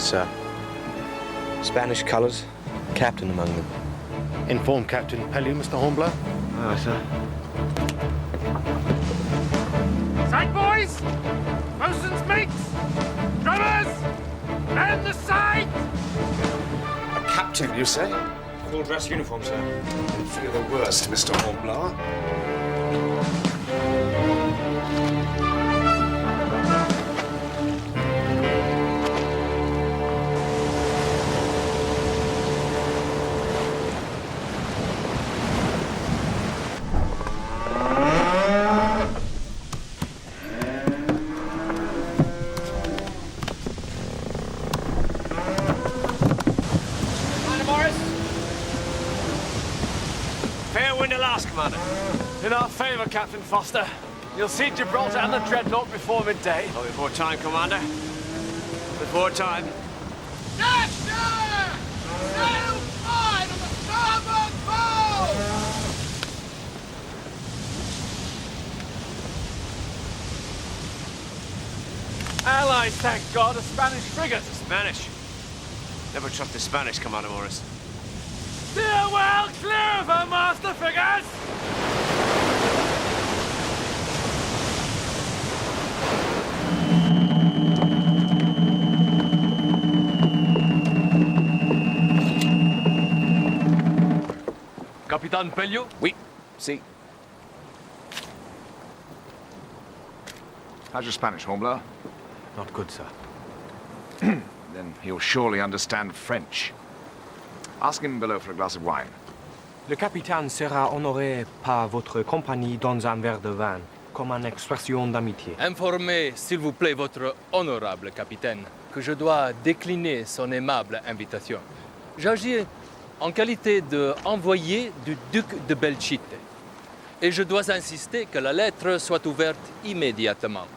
officers, sir. Spanish colours, captain among them. Inform Captain Pellew, Mr. Hornblower. Aye, sir. Sight, boys! Bosun's mates! Drummers! Man the sight! A captain, you say? Full dress uniform, sir. You feel the worst, Mr. Hornblower. Commander. In our favour, Captain Foster. You'll see Gibraltar and the Dreadnought before midday. Oh, before time, Commander. Before time. Yes, sir! Sail wide on the starboard bow! Allies, thank God, a Spanish frigate. Spanish. Never trust the Spanish, Commander Morris. Steer well clear of her, master figures! Capitan Pellew? Oui, si. How's your Spanish, Hornblower? Not good, sir. Then he'll surely understand French. Ask him below for a glass of wine. Le capitaine sera honoré par votre compagnie dans un verre de vin, comme une expression d'amitié. Informez, s'il vous plaît, votre honorable capitaine, que je dois décliner son aimable invitation. J'agis en qualité d'envoyé du duc de Belchite. Et je dois insister que la lettre soit ouverte immédiatement.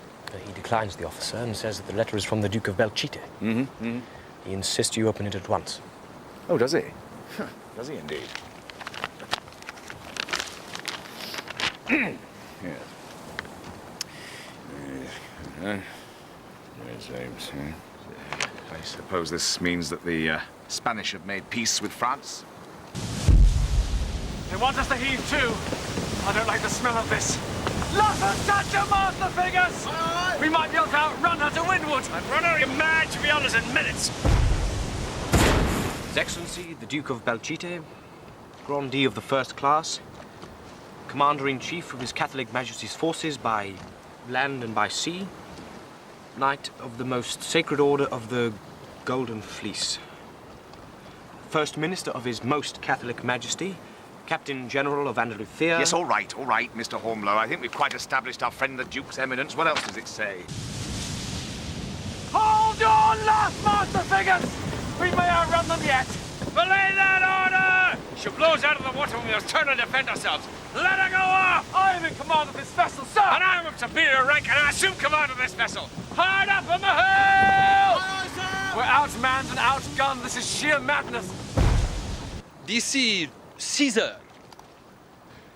He declines the officer and says that the letter is from the Duke of Belchite. He insists you open it at once. Oh, does he? Does he indeed? Yes. I suppose this means that the Spanish have made peace with France? They want us to heave too. I don't like the smell of this. Lots of such a master figures! We might be able to outrun her to windward. I've run her mad, to be honest, in minutes. His Excellency, the Duke of Belchite, Grandee of the First Class, Commander-in-Chief of His Catholic Majesty's forces by land and by sea, Knight of the Most Sacred Order of the Golden Fleece, First Minister of His Most Catholic Majesty, Captain General of Andalusia... Yes, all right, Mr. Hornblower. I think we've quite established our friend the Duke's eminence. What else does it say? Hold on, last master figures! We may outrun them yet. Belay that order! She blows out of the water when we must turn and defend ourselves. Let her go off! I am in command of this vessel, sir! And I'm of superior rank, and I assume command of this vessel. Hard up on the hill! We're outmanned and outgunned. This is sheer madness. D'ici 6 heures,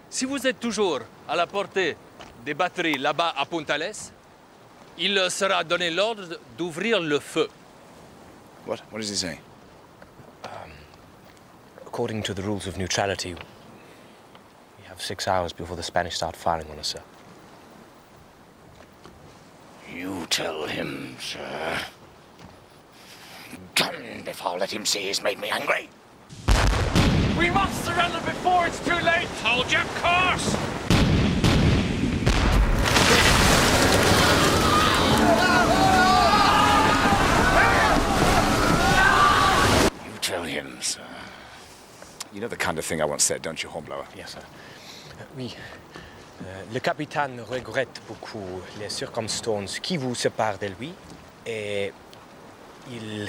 si vous êtes toujours à la portée des batteries là-bas à Puntales, il sera donné l'ordre d'ouvrir le feu. What? What does he say? According to the rules of neutrality, we have 6 hours before the Spanish start firing on us, sir. You tell him, sir. Damned if I'll let him see he's made me angry. We must surrender before it's too late. Hold your course! You tell him, sir. You know the kind of thing I once said, don't you, Hornblower? Yes, sir. Oui. Le capitaine regrette beaucoup les circonstances qui vous séparent de lui et il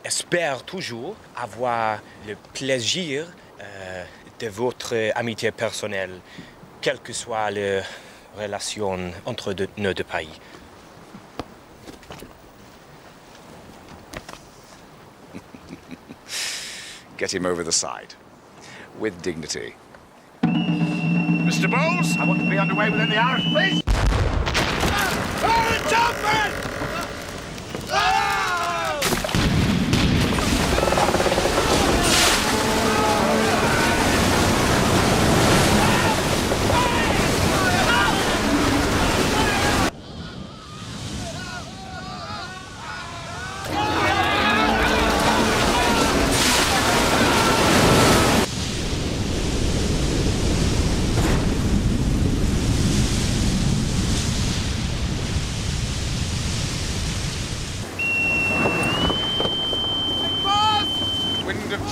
espère toujours avoir le plaisir de votre amitié personnelle, quelle que soit la relation entre nos deux pays. Get him over the side. With dignity. Mr. Bowles, I want to be underway within the hour, please.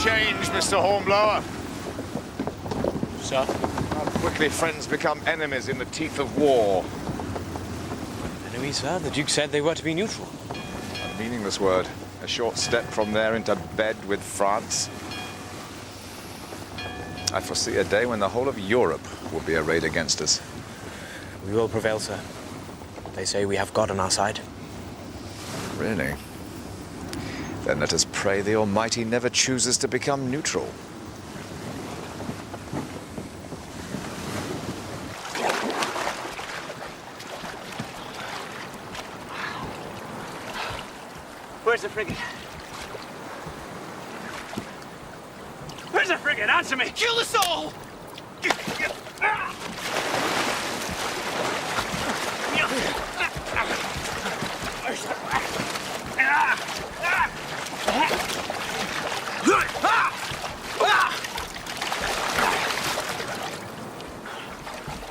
change, Mr. Hornblower. Sir? How quickly friends become enemies in the teeth of war. Enemies, sir? The Duke said they were to be neutral. A meaningless word. A short step from there into bed with France. I foresee a day when the whole of Europe will be arrayed against us. We will prevail, sir. They say we have God on our side. Really? Then let us pray the Almighty never chooses to become neutral. Where's the frigate? Where's the frigate? Answer me! Kill us all!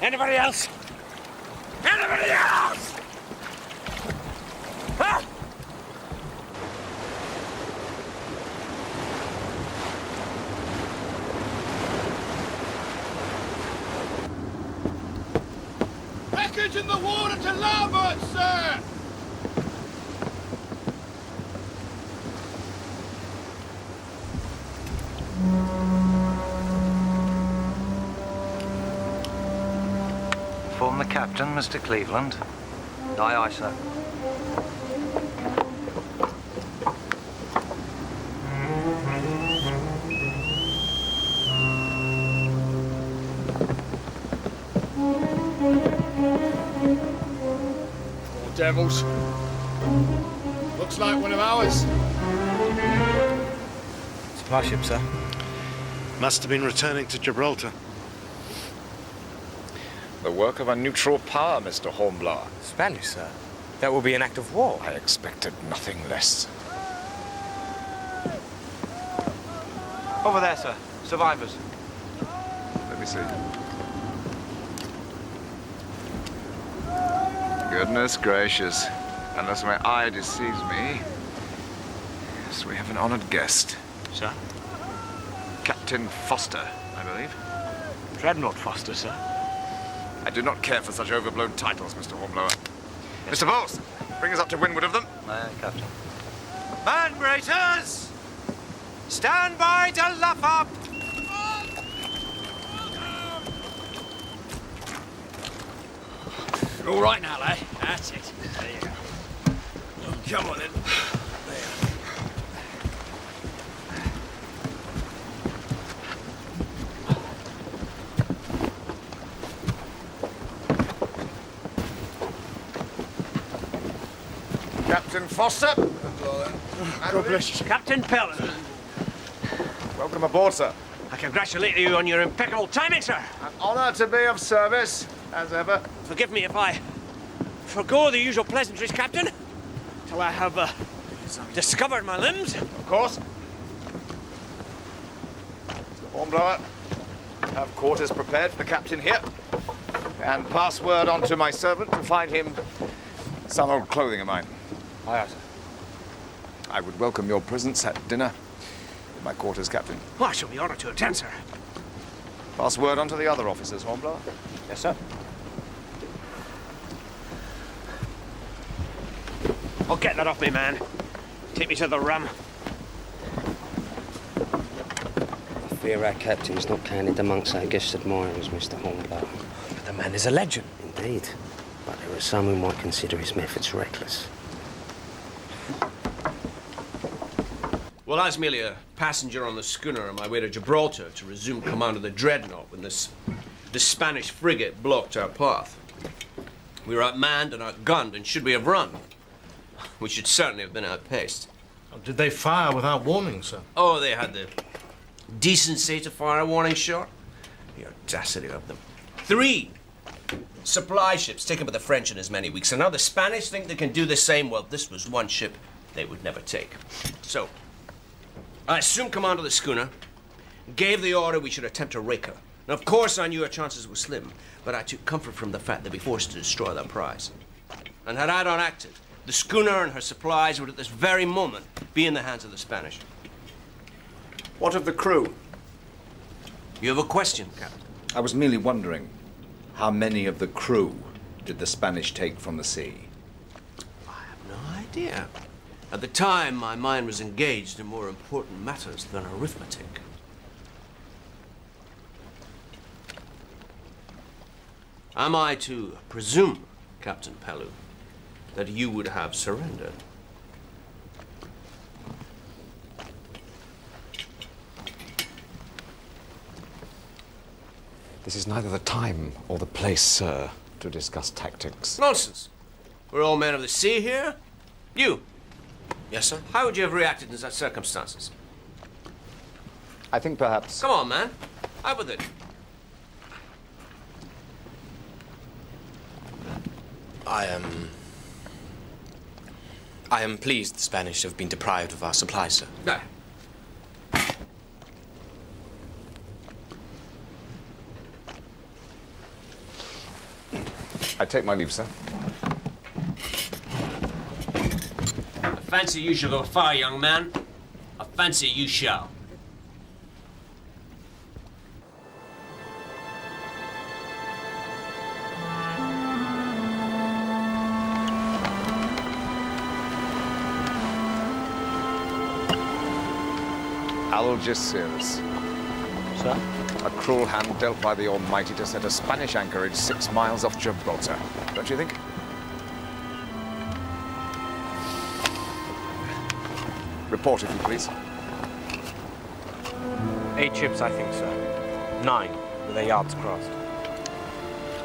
Anybody else? Anybody else? Huh? Package in the water to larboard, sir! Inform the captain, Mr. Cleveland. Aye, aye, sir. Poor devils. Looks like one of ours. Supply ship, sir. Must have been returning to Gibraltar. The work of a neutral power, Mr. Hornblower. Spanish, sir. That will be an act of war. I expected nothing less. Over there, sir. Survivors. Let me see. Goodness gracious. Unless my eye deceives me. Yes, we have an honored guest. Sir? Captain Foster, I believe. Dreadnought Foster, sir. I do not care for such overblown titles, Mr. Hornblower. Mr. Bowles, bring us up to windward of them. Aye, Captain. Man breakers! Stand by to luff up! You're all right now, lad. That's it. There you go. Come on, then. Captain Foster. God bless you. Captain Pelham, Welcome aboard, sir. I congratulate you on your impeccable timing, sir. An honor to be of service, as ever. Forgive me if I forgo the usual pleasantries, Captain, till I have discovered my limbs. Of course. Mr. Hornblower, have quarters prepared for the captain here. And pass word on to my servant to find him some old clothing of mine. Aye, sir. I would welcome your presence at dinner in my quarters, Captain. Oh, I shall be honoured to attend, sir. Pass word on to the other officers, Hornblower. Yes, sir. Oh, get that off me, man. Take me to the rum. I fear our captain's not counted amongst our guest admirers, Mr. Hornblower. But the man is a legend. Indeed. But there are some who might consider his methods reckless. Well, I was merely a passenger on the schooner on my way to Gibraltar to resume command of the dreadnought when this Spanish frigate blocked our path. We were outmanned and outgunned, and should we have run, we should certainly have been outpaced. Did they fire without warning, sir? Oh, they had the decency to fire a warning shot. The audacity of them. 3 supply ships taken by the French in as many weeks, and now the Spanish think they can do the same. Well, this was one ship they would never take. So, I assumed command of the schooner, gave the order we should attempt to rake her. Now, of course, I knew our chances were slim, but I took comfort from the fact they'd be forced to destroy their prize. And had I not acted, the schooner and her supplies would at this very moment be in the hands of the Spanish. What of the crew? You have a question, Captain? I was merely wondering, how many of the crew did the Spanish take from the sea? I have no idea. At the time, my mind was engaged in more important matters than arithmetic. Am I to presume, Captain Pellew, that you would have surrendered? This is neither the time or the place, sir, to discuss tactics. Nonsense. We're all men of the sea here. You. Yes, sir? How would you have reacted in such circumstances? I think perhaps... Come on, man. Out with it. I am pleased the Spanish have been deprived of our supplies, sir. No. I take my leave, sir. I fancy you shall go far, young man. I fancy you shall. Algeciras. Sir? A cruel hand dealt by the Almighty to set a Spanish anchorage 6 miles off Gibraltar. Don't you think? Report, if you please. 8 ships, I think, sir. 9, with their yards crossed.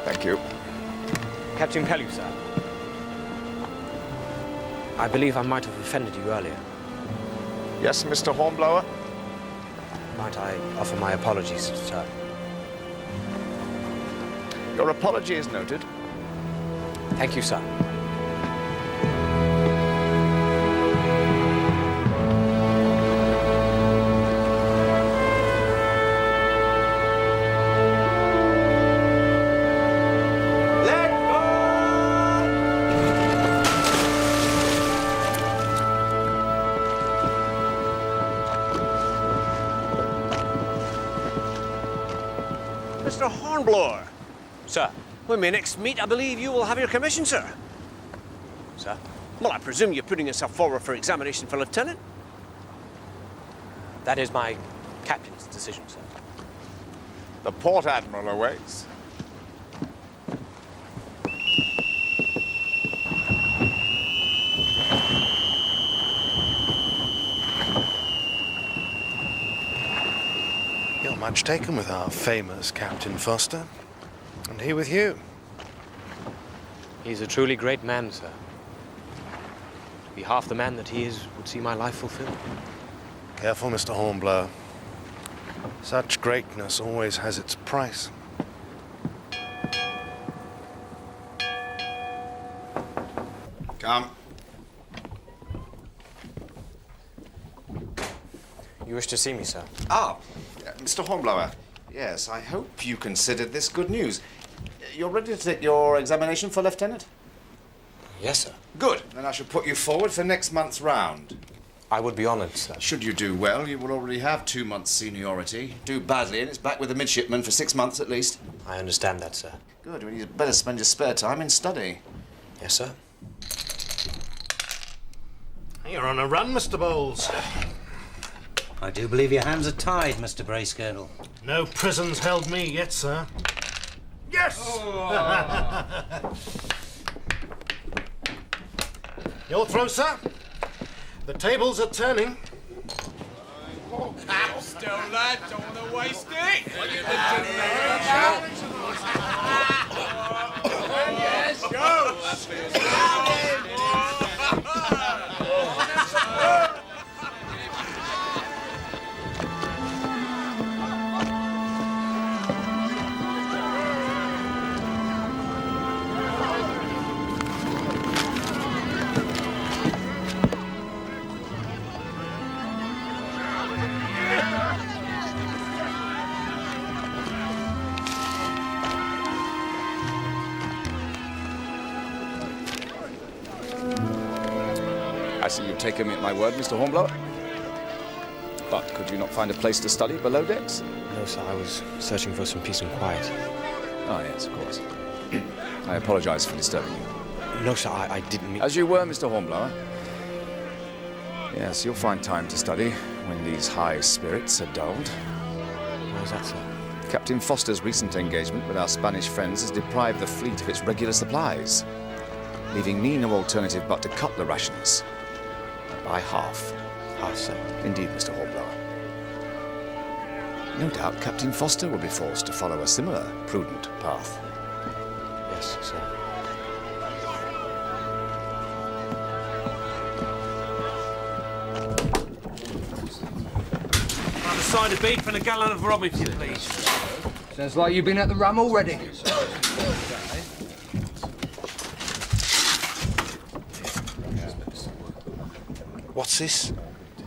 Thank you. Captain Pellew, sir. I believe I might have offended you earlier. Yes, Mr. Hornblower? Might I offer my apologies, sir? Your apology is noted. Thank you, sir. Mr. Hornblower. Sir. When we next meet, I believe you will have your commission, sir. Sir? Well, I presume you're putting yourself forward for examination for lieutenant? That is my captain's decision, sir. The Port Admiral awaits. You're much taken with our famous Captain Foster. And he with you. He's a truly great man, sir. To be half the man that he is would see my life fulfilled. Careful, Mr. Hornblower. Such greatness always has its price. Come. You wish to see me, sir? Ah, Mr. Hornblower. Yes, I hope you considered this good news. You're ready to take your examination for lieutenant? Yes, sir. Good. Then I shall put you forward for next month's round. I would be honored, sir. Should you do well, you will already have 2 months' seniority. Do badly, and it's back with the midshipman for 6 months at least. I understand that, sir. Good. Well, you'd better spend your spare time in study. Yes, sir. You're on a run, Mr. Bowles. I do believe your hands are tied, Mr. Bracegirdle. No prisons held me yet, sir. Yes! Your throw, sir. The tables are turning. Still, lad, don't want to waste it. Yes, go. I see you've taken me at my word, Mr. Hornblower. But could you not find a place to study below decks? No, sir, I was searching for some peace and quiet. Oh, yes, of course. I apologize for disturbing you. No, sir, I didn't mean... As you were, Mr. Hornblower. Yes, you'll find time to study when these high spirits are dulled. Why is that, sir? Captain Foster's recent engagement with our Spanish friends has deprived the fleet of its regular supplies, leaving me no alternative but to cut the rations. By half. Half, sir? Indeed, Mr. Hornblower. No doubt Captain Foster will be forced to follow a similar prudent path. Yes, sir. A side of beef and a gallon of rum, if you please. Sounds like you've been at the rum already. What's this?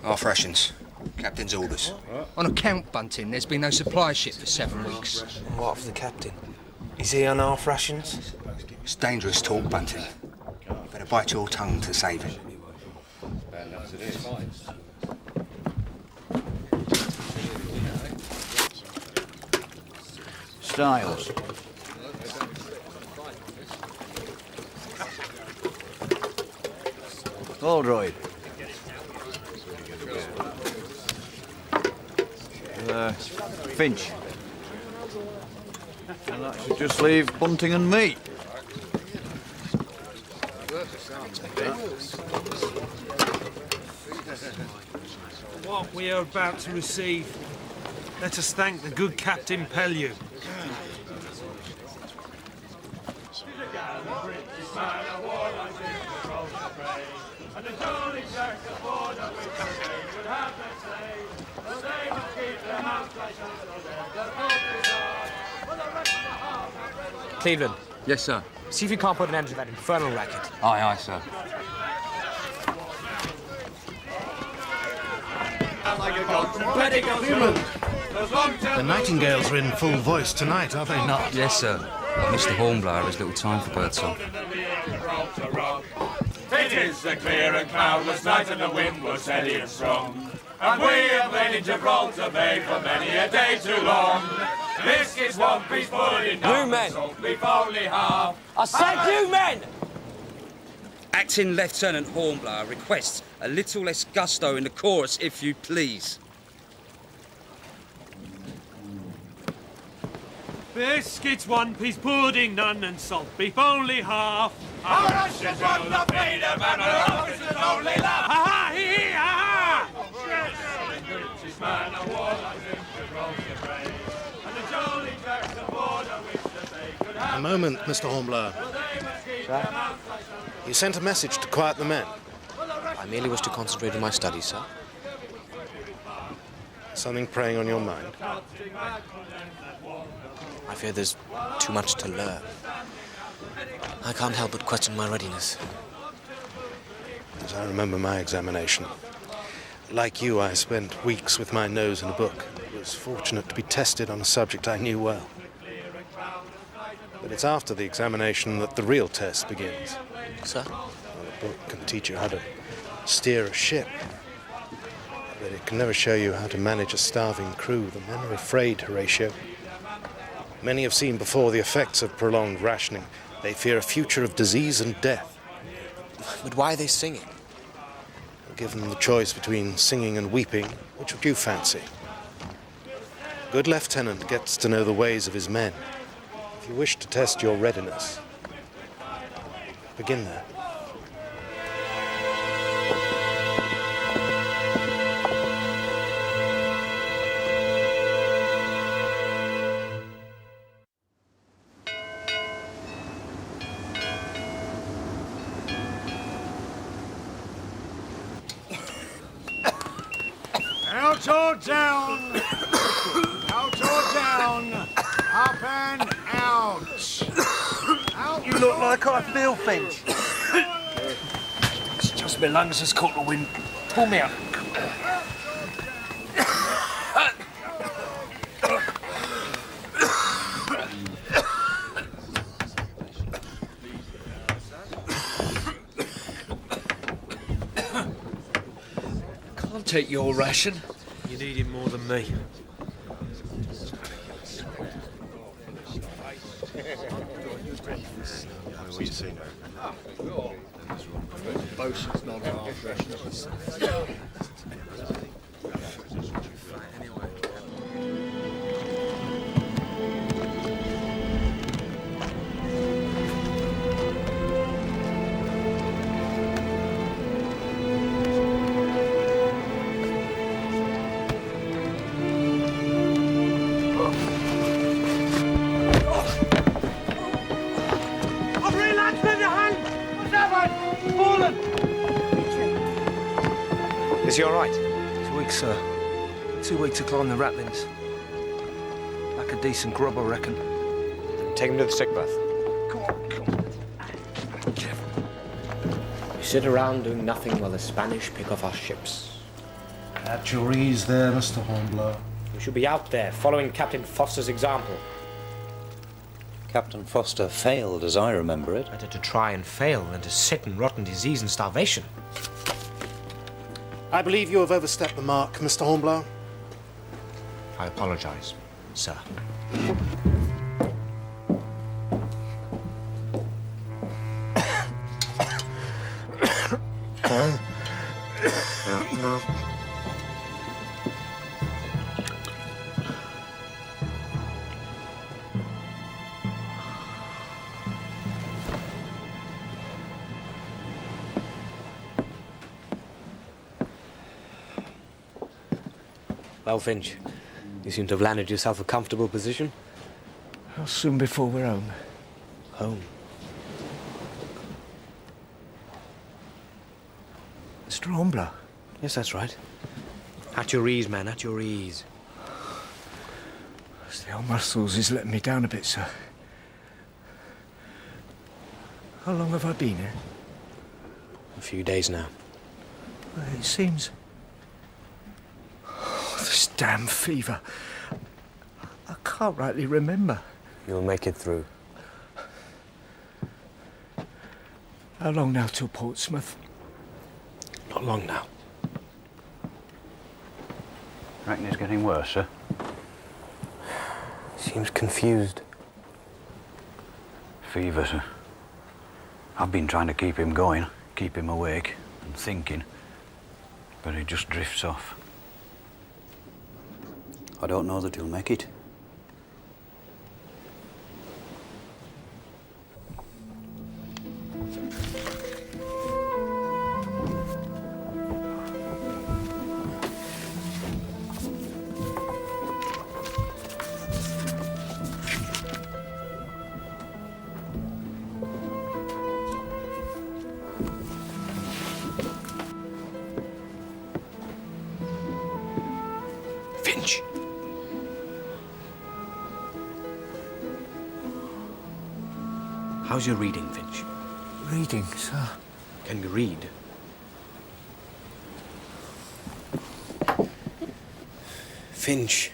Half rations. Captain's orders. On account, Bunting, there's been no supply ship for 7 weeks. What of the captain? Is he on half rations? It's dangerous talk, Bunting. You better bite your tongue to save it. Styles. Aldroyd. Finch. And that should just leave Bunting and me. What we are about to receive, let us thank the good Captain Pellew. Cleveland. Yes, sir. See if you can't put an end to that infernal racket. Aye, aye, sir. The Nightingales are in full voice tonight, are they not? Yes, sir. But Mr. Hornblower has little time for birdsong. It is a clear and cloudless night, and the wind was steady and strong. And we have lain in Gibraltar Bay for many a day too long. This is one piece pudding, You men! salt beef only half. I said you men! Acting Lieutenant Hornblower requests a little less gusto in the chorus, if you please. Biscuits, one piece pudding, none, and salt beef only half. Our rations will not feed them, and our officers only laugh. Ha ha! Hee hee! Ha ha! British man of war lies in Gibraltar Bay, and the jolly Turks aboard a wish that they could have. A moment, Mr. Hornblower. You sent a message to quiet the men. I merely wish to concentrate on my studies, sir. Something preying on your mind? I fear there's too much to learn. I can't help but question my readiness. As I remember my examination. Like you, I spent weeks with my nose in a book. I was fortunate to be tested on a subject I knew well. But it's after the examination that the real test begins. Sir? Well, a book can teach you how to steer a ship. But it can never show you how to manage a starving crew. The men are afraid, Horatio. Many have seen before the effects of prolonged rationing. They fear a future of disease and death. But why are they singing? Given the choice between singing and weeping, which would you fancy? A good lieutenant gets to know the ways of his men. If you wish to test your readiness, begin there. Out or down! Out or down! Up and out! Out! You look like I feel, Finch. It's just my lungs has caught the wind. Pull me up. Can't take your ration. You need him more than me. What you see now? Bosun's not half rations. Is he all right? He's weak, sir. Too weak to climb the ratlins. Like a decent grub, I reckon. Take him to the sick berth. We sit around doing nothing while the Spanish pick off our ships. At your ease there, Mr. Hornblower. We should be out there, following Captain Foster's example. Captain Foster failed, as I remember it. Better to try and fail than to sit and rot in disease and starvation. I believe you have overstepped the mark, Mr. Hornblower. I apologize, sir. Well, Finch, you seem to have landed yourself a comfortable position. How soon before we're home? Home? Mr. Hornblower? Yes, that's right. At your ease, man, at your ease. The old muscles is letting me down a bit, sir. How long have I been here? A few days now. Well, it seems... This damn fever. I can't rightly remember. You'll make it through. How long now till Portsmouth? Not long now. Reckon it's getting worse, sir? Seems confused. Fever, sir. I've been trying to keep him going, keep him awake and thinking, but he just drifts off. I don't know that he'll make it. Finch. How's your reading, Finch? Reading, sir? Can you read? Finch.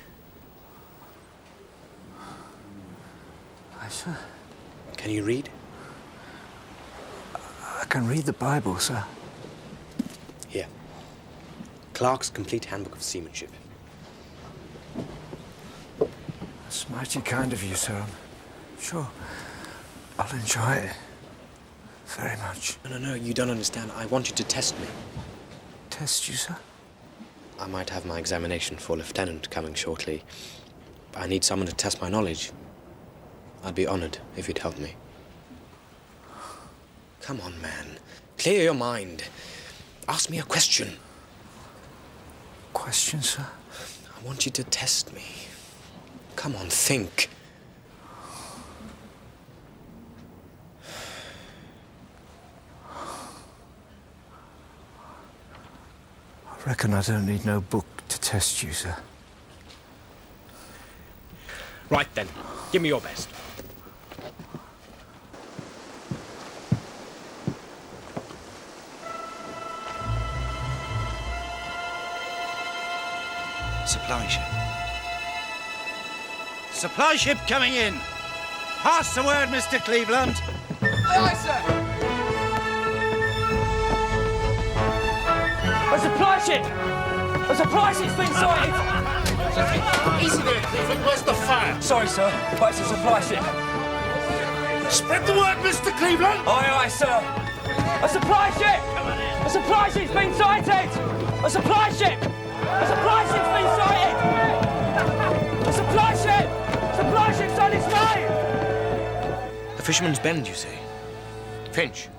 Aye, sir. Can you read? I can read the Bible, sir. Here. Clark's Complete Handbook of Seamanship. That's mighty kind of you, sir. I'm sure I'll enjoy it very much. No, you don't understand. I want you to test me. Test you, sir? I might have my examination for lieutenant coming shortly. But I need someone to test my knowledge. I'd be honored if you'd help me. Come on, man. Clear your mind. Ask me a question. Question, sir? I want you to test me. Come on, think. I reckon I don't need no book to test you, sir. Right then. Give me your best. Supply ship. Supply ship coming in. Pass the word, Mr. Cleveland. Aye, sir. A supply ship! A supply ship's been sighted! Easy there, Cleveland. Where's the fire? Sorry, sir, but it's a supply ship. Spread the word, Mr. Cleveland! Aye, aye, sir. A supply ship! A supply ship's been sighted! A supply ship! A supply ship's been sighted! A supply ship! Supply ship's on its way! The Fisherman's Bend, you say? Finch?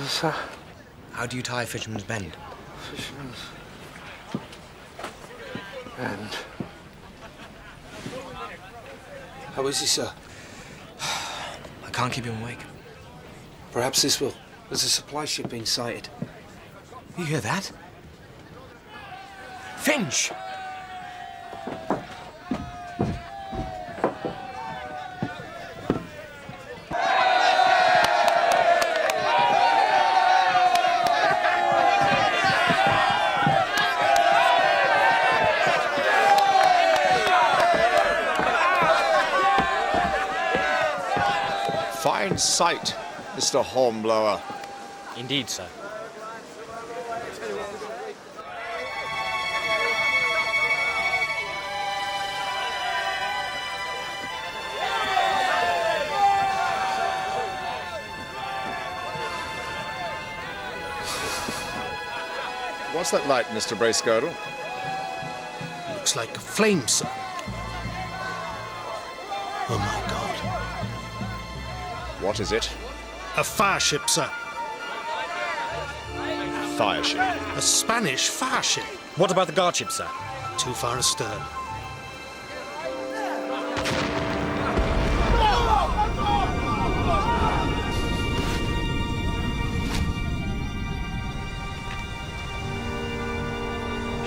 Sir? How do you tie Fisherman's Bend? Fisherman's Bend. How is he, sir? I can't keep him awake. Perhaps this will. There's a supply ship being sighted. You hear that? Finch! Fine sight, Mr. Hornblower. Indeed, sir. What's that light, Mr. Bracegirdle? Looks like a flame, sir. Oh, my God. What is it? A fire ship, sir. Fire ship. A Spanish fire ship. What about the guard ship, sir? Too far astern.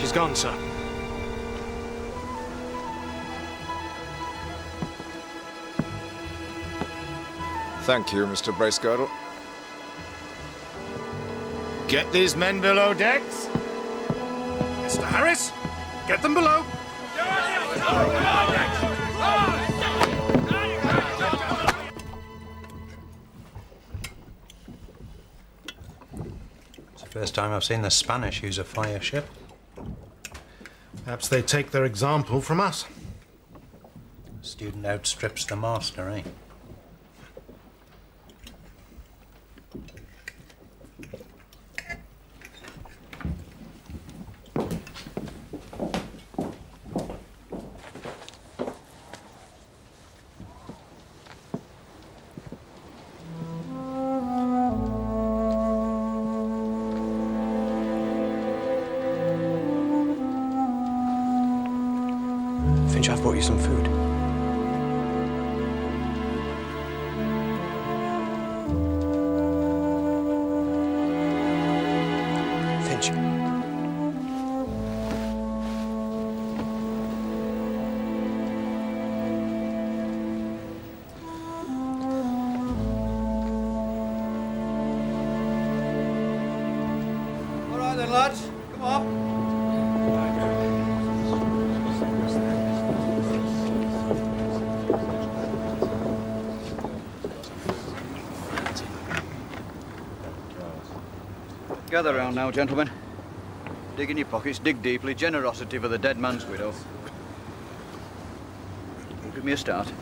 She's gone, sir. Thank you, Mr. Bracegirdle. Get these men below decks. Mr. Harris, get them below. It's the first time I've seen the Spanish use a fire ship. Perhaps they take their example from us. Student outstrips the master, eh? Finch, I've brought you some food. Finch. All right then, lads. Come on. Gather round now, gentlemen. Dig in your pockets, dig deeply. Generosity for the dead man's widow. Give me a start.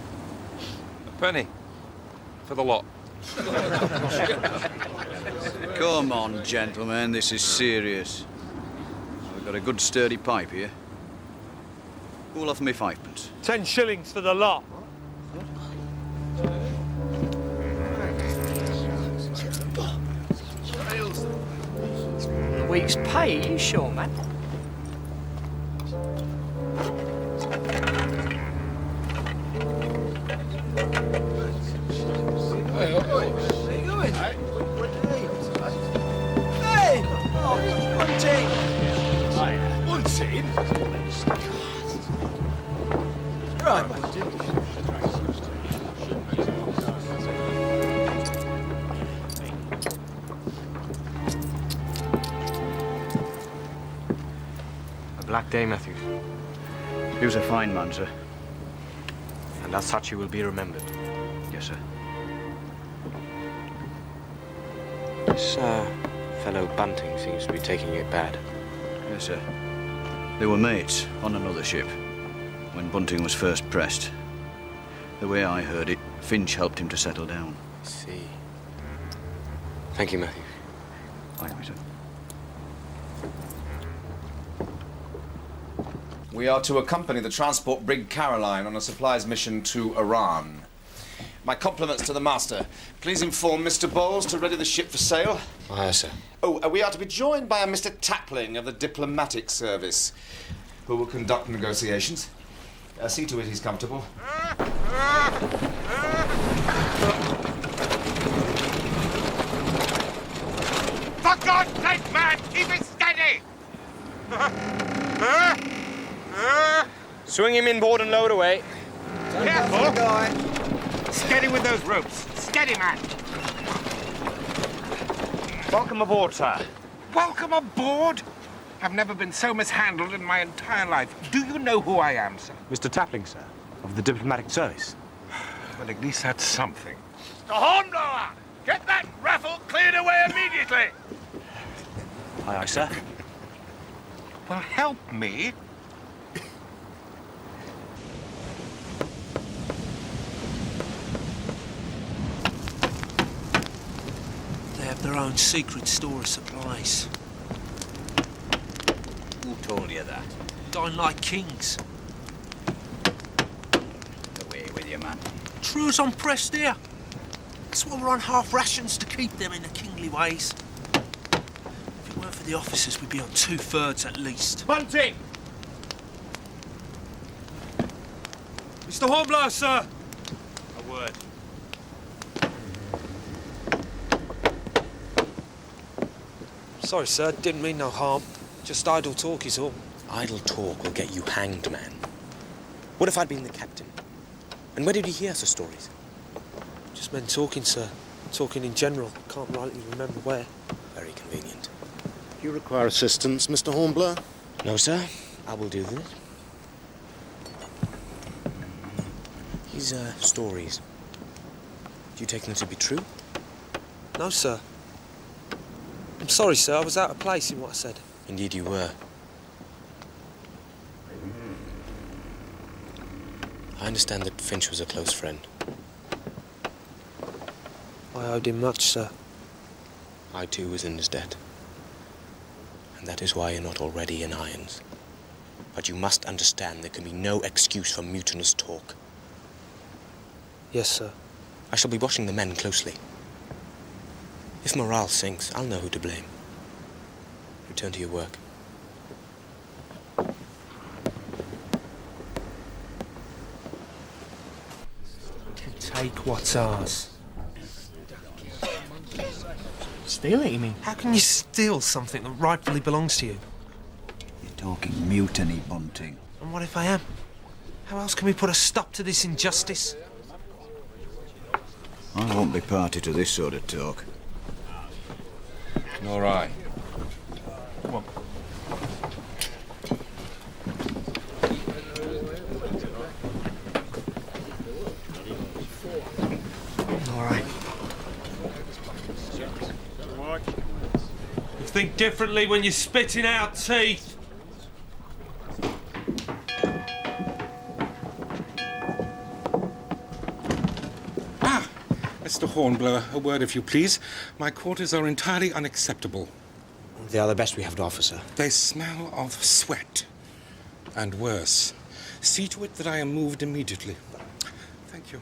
A penny. For the lot. Come on, gentlemen, this is serious. We've got a good sturdy pipe here. Who'll offer me 5pence? 10 shillings for the lot. A week's pay, are you sure, man? Where are you going? Hey! One team. Right, A black day, Matthews. He was a fine man, sir. And as such, he will be remembered. Yes, sir. This fellow Bunting seems to be taking it bad. Yes, sir. They were mates on another ship when Bunting was first pressed. The way I heard it, Finch helped him to settle down. I see. Thank you, Matthew. Aye, sir. We are to accompany the transport brig Caroline on a supplies mission to Iran. My compliments to the master. Please inform Mr. Bowles to ready the ship for sail. Aye, sir. Oh, we are to be joined by a Mr. Tapling of the diplomatic service, who will conduct negotiations. See to it he's comfortable. For God's sake, man, keep it steady! Swing him inboard and load away. Careful! Steady with those ropes. Steady, man. Welcome aboard, sir. Welcome aboard? I've never been so mishandled in my entire life. Do you know who I am, sir? Mr. Tapling, sir, of the diplomatic service. Well, at least that's something. The Hornblower! Get that raffle cleared away immediately! Aye, aye, sir. Well, help me. They have their own secret store of supplies. Who told you that? Dine like kings. Away with you, man. True as I'm pressed here. That's why we're on half rations to keep them in the kingly ways. If it weren't for the officers, we'd be on 2/3 at least. Bunting! Mr. Hornblower, sir! A word. Sorry, sir. Didn't mean no harm. Just idle talk is all. Idle talk will get you hanged, man. What if I'd been the captain? And where did you hear such stories? Just men talking, sir. Talking in general. Can't rightly remember where. Very convenient. Do you require assistance, Mr. Hornblower? No, sir. I will do this. These stories. Do you take them to be true? No, sir. I'm sorry, sir. I was out of place in what I said. Indeed you were. I understand that Finch was a close friend. I owed him much, sir. I too was in his debt. And that is why you're not already in irons. But you must understand there can be no excuse for mutinous talk. Yes, sir. I shall be watching the men closely. If morale sinks, I'll know who to blame. Return to your work. Take what's ours. Steal it, you mean? How can you steal something that rightfully belongs to you? You're talking mutiny, Bunting. And what if I am? How else can we put a stop to this injustice? I won't be party to this sort of talk. All right. Come on. All right. You think differently when you're spitting out teeth. Mr. Hornblower, a word if you please. My quarters are entirely unacceptable. They are the best we have to offer, sir. They smell of sweat. And worse. See to it that I am moved immediately. Thank you.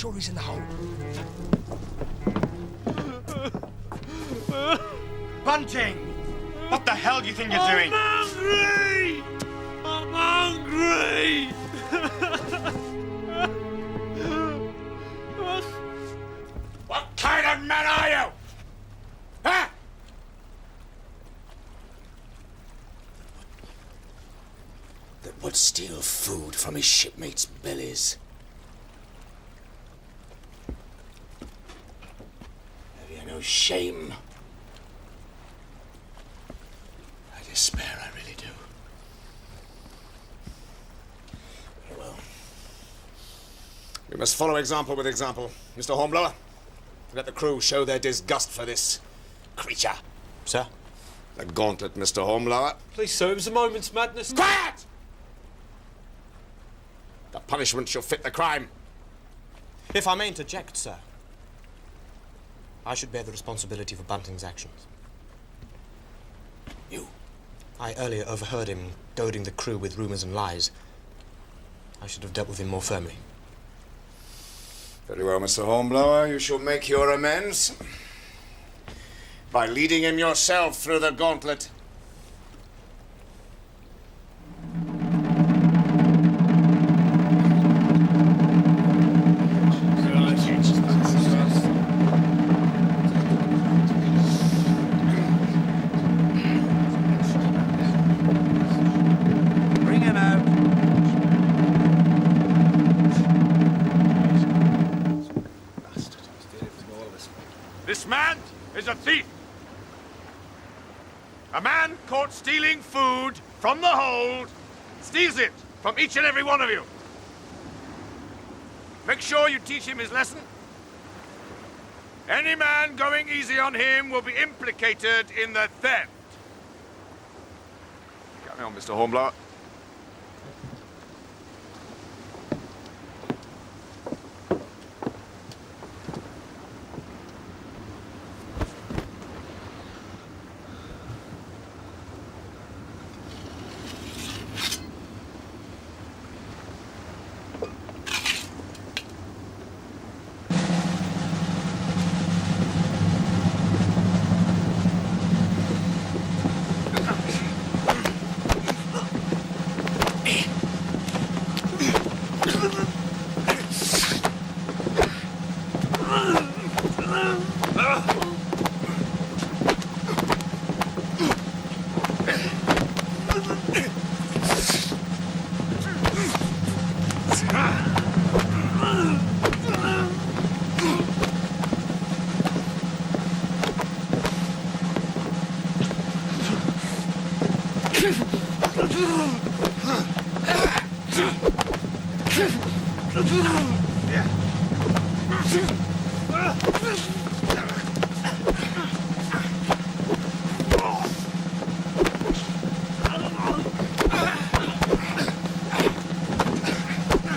sure he's in the hole. Bunting! What the hell do you think you're doing? hungry! I'm hungry! What kind of man are you? Huh? That would steal food from his shipmates' bellies. Have you no shame? I despair, I really do. Very well. We must follow example with example, Mr. Hornblower. Let the crew show their disgust for this creature. Sir? The gauntlet, Mr. Hornblower. Please, sir, it was a moment's madness. Quiet! The punishment shall fit the crime. If I may interject, sir, I should bear the responsibility for Bunting's actions. You? I earlier overheard him goading the crew with rumours and lies. I should have dealt with him more firmly. Very well, Mr. Hornblower. You shall make your amends by leading him yourself through the gauntlet. Bring him out. This man is a thief. A man caught stealing food from the hold steals it from each and every one of you. Make sure you teach him his lesson. Any man going easy on him will be implicated in the theft. Carry on, Mr. Hornblower.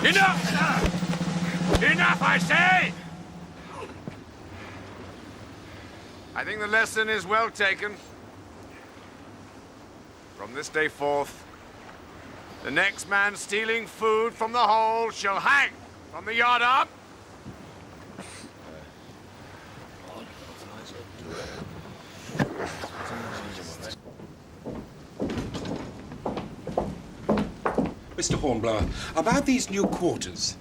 Enough! Enough, I say! I think the lesson is well taken. From this day forth, the next man stealing food from the hold shall hang from the yard arm. Mr. Hornblower, about these new quarters.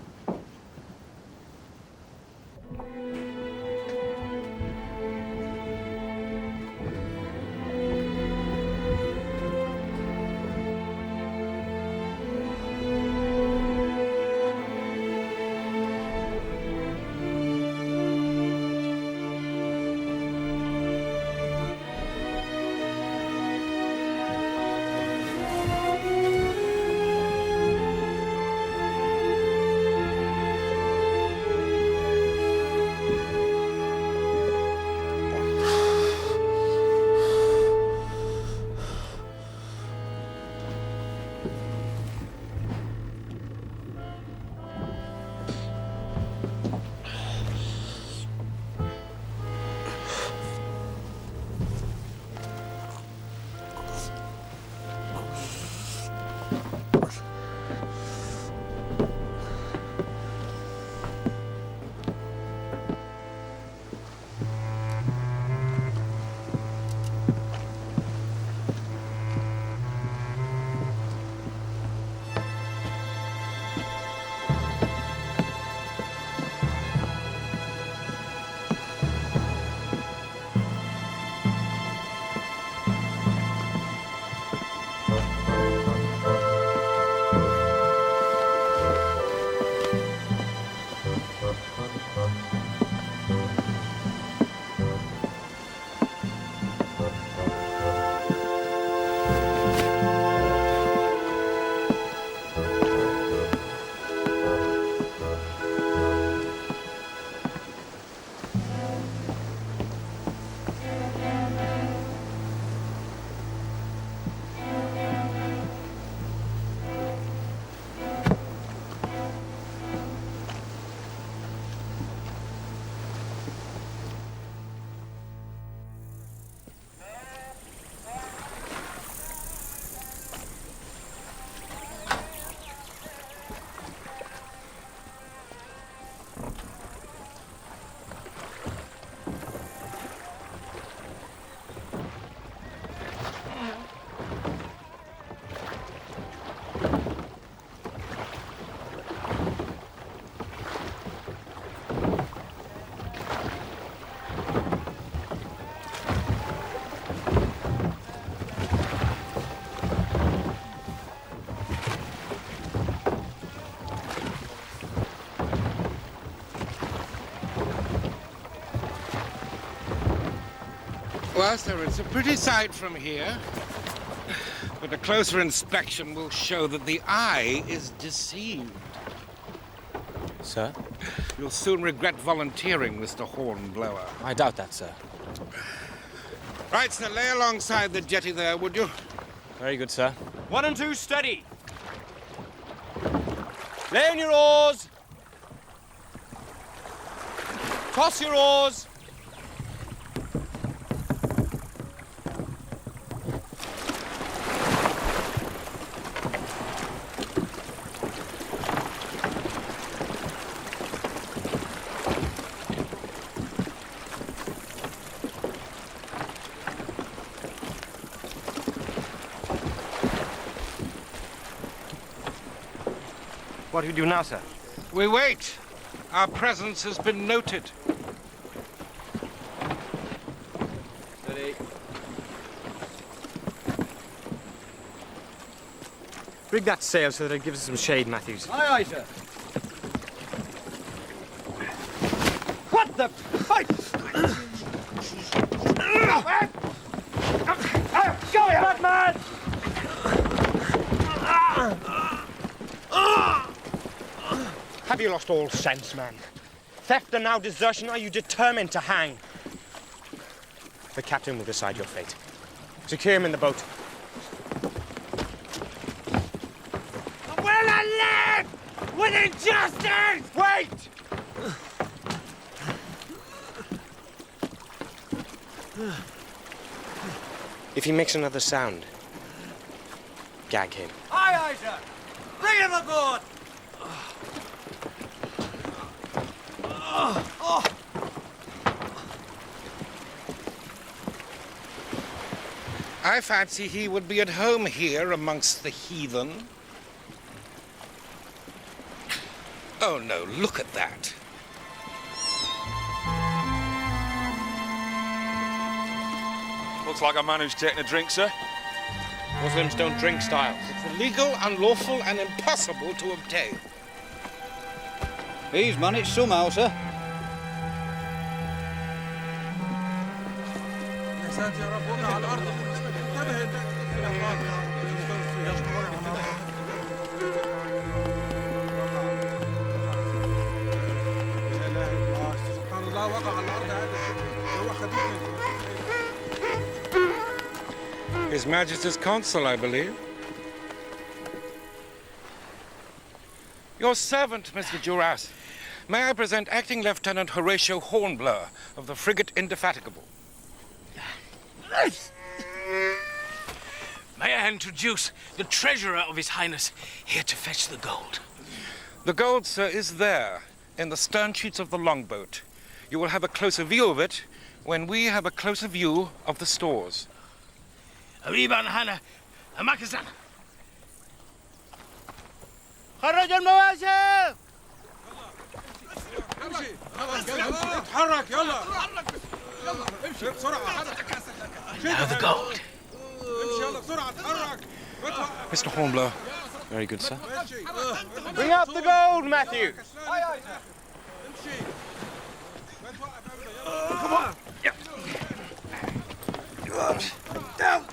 Well, sir, it's a pretty sight from here. But a closer inspection will show that the eye is deceived. Sir? You'll soon regret volunteering, Mr. Hornblower. I doubt that, sir. Right, sir, lay alongside the jetty there, would you? Very good, sir. 1 and 2, steady. Lay on your oars. Toss your oars. What do we do now, sir? We wait. Our presence has been noted. Steady. Rig that sail so that it gives us some shade, Matthews. Aye, aye, sir. What the fight? Go here, Batman! Have you lost all sense, man? Theft and now desertion, are you determined to hang? The captain will decide your fate. Secure him in the boat. Will I live with injustice? Wait! If he makes another sound, gag him. Aye, aye, sir. Bring him aboard. I fancy he would be at home here amongst the heathen. Oh, no, look at that. Looks like a man who's taking a drink, sir. Muslims don't drink, Styles. It's illegal, unlawful, and impossible to obtain. He's managed somehow, sir. His Majesty's Consul, I believe. Your servant, Mr. Duras. May I present Acting Lieutenant Horatio Hornblower of the frigate Indefatigable. May I introduce the treasurer of His Highness, here to fetch the gold. The gold, sir, is there, in the stern sheets of the longboat. You will have a closer view of it when we have a closer view of the stores. Arriban Hana, Amakazan. خرج المواسم. اتحرك يلا. امشي بسرعة. Now the gold. امشي يلا بسرعة اتحرك. Mr. Hornblower. Very good, sir. Bring up the gold, Matthew. Come on. Down.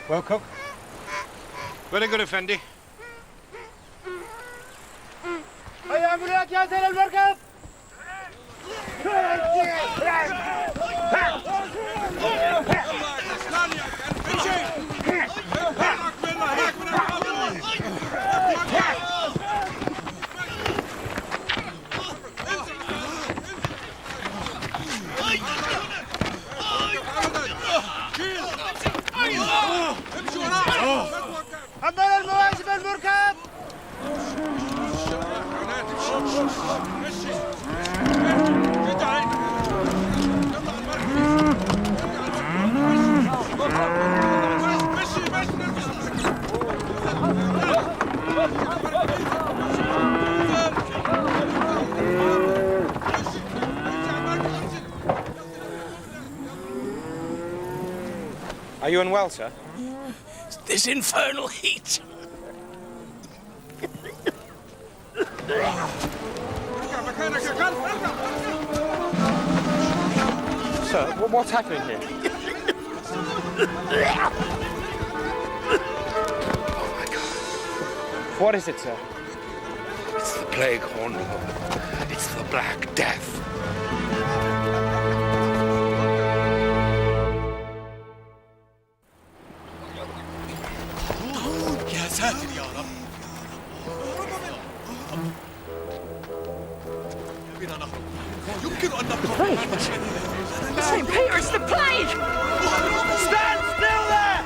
Well, Cook? Very good, Effendi. هيا أمريك يا سيد المركب. حضر المواسم المركب. Are you unwell, sir? This infernal heat. Sir, what's happening here? Oh my God. What is it, sir? It's the plague, Hornblower. It's the Black Death. يا ساتر يا رب. يمكن أن نبقى. St. Peter, it's the plague! Stand still there!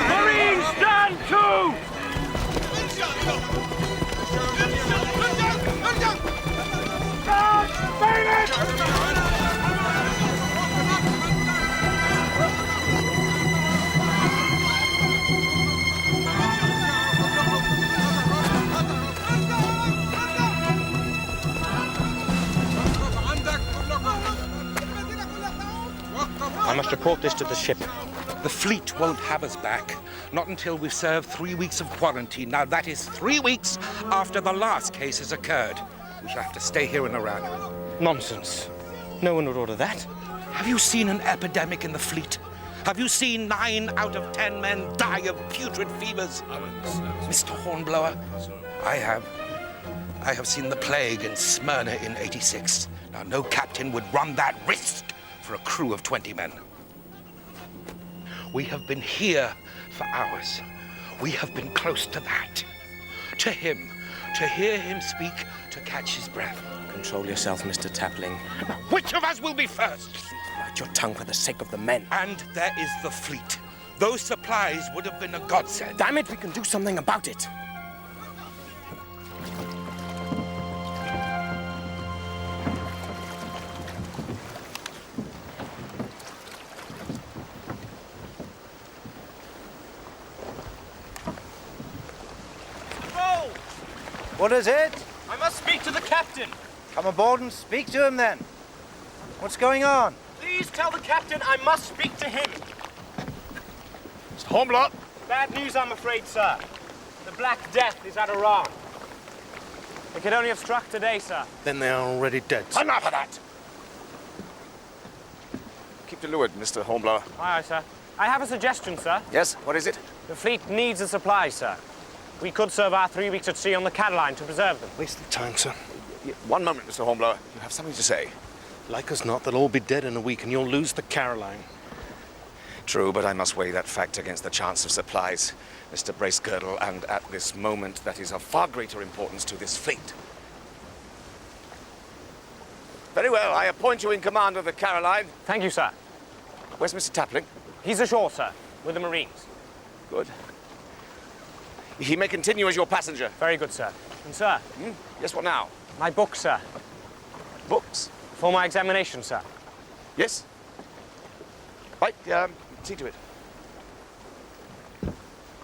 Marines, stand to! I must report this to the ship. The fleet won't have us back, not until we've served 3 weeks of quarantine. Now, that is 3 weeks after the last case has occurred. We shall have to stay here in Iran. Nonsense. No one would order that. Have you seen an epidemic in the fleet? Have you seen 9 out of 10 men die of putrid fevers? Mr. Hornblower, I have. I have seen the plague in Smyrna in '86. Now, no captain would run that risk for a crew of 20 men. We have been here for hours. We have been close to that. To him, to hear him speak, to catch his breath. Control yourself, Mr. Tapling. Which of us will be first? Bite your tongue for the sake of the men. And there is the fleet. Those supplies would have been a godsend. Damn it, we can do something about it. What is it? I must speak to the captain. Come aboard and speak to him then. What's going on? Please tell the captain I must speak to him. Mr. Hornblower. Bad news, I'm afraid, sir. The Black Death is at Iran. It could only have struck today, sir. Then they are already dead. Enough of that! Keep to leeward, Mr. Hornblower. Aye, sir. I have a suggestion, sir. Yes, what is it? The fleet needs a supply, sir. We could serve our 3 weeks at sea on the Caroline to preserve them. Waste of time, sir. One moment, Mr. Hornblower. You have something to say. Like as not, they'll all be dead in a week and you'll lose the Caroline. True, but I must weigh that fact against the chance of supplies, Mr. Bracegirdle, and at this moment that is of far greater importance to this fleet. Very well, I appoint you in command of the Caroline. Thank you, sir. Where's Mr. Tapling? He's ashore, sir, with the Marines. Good. He may continue as your passenger. Very good, sir. And, sir? Yes, what now? My book, sir. Books? For my examination, sir. Yes? Right, see to it.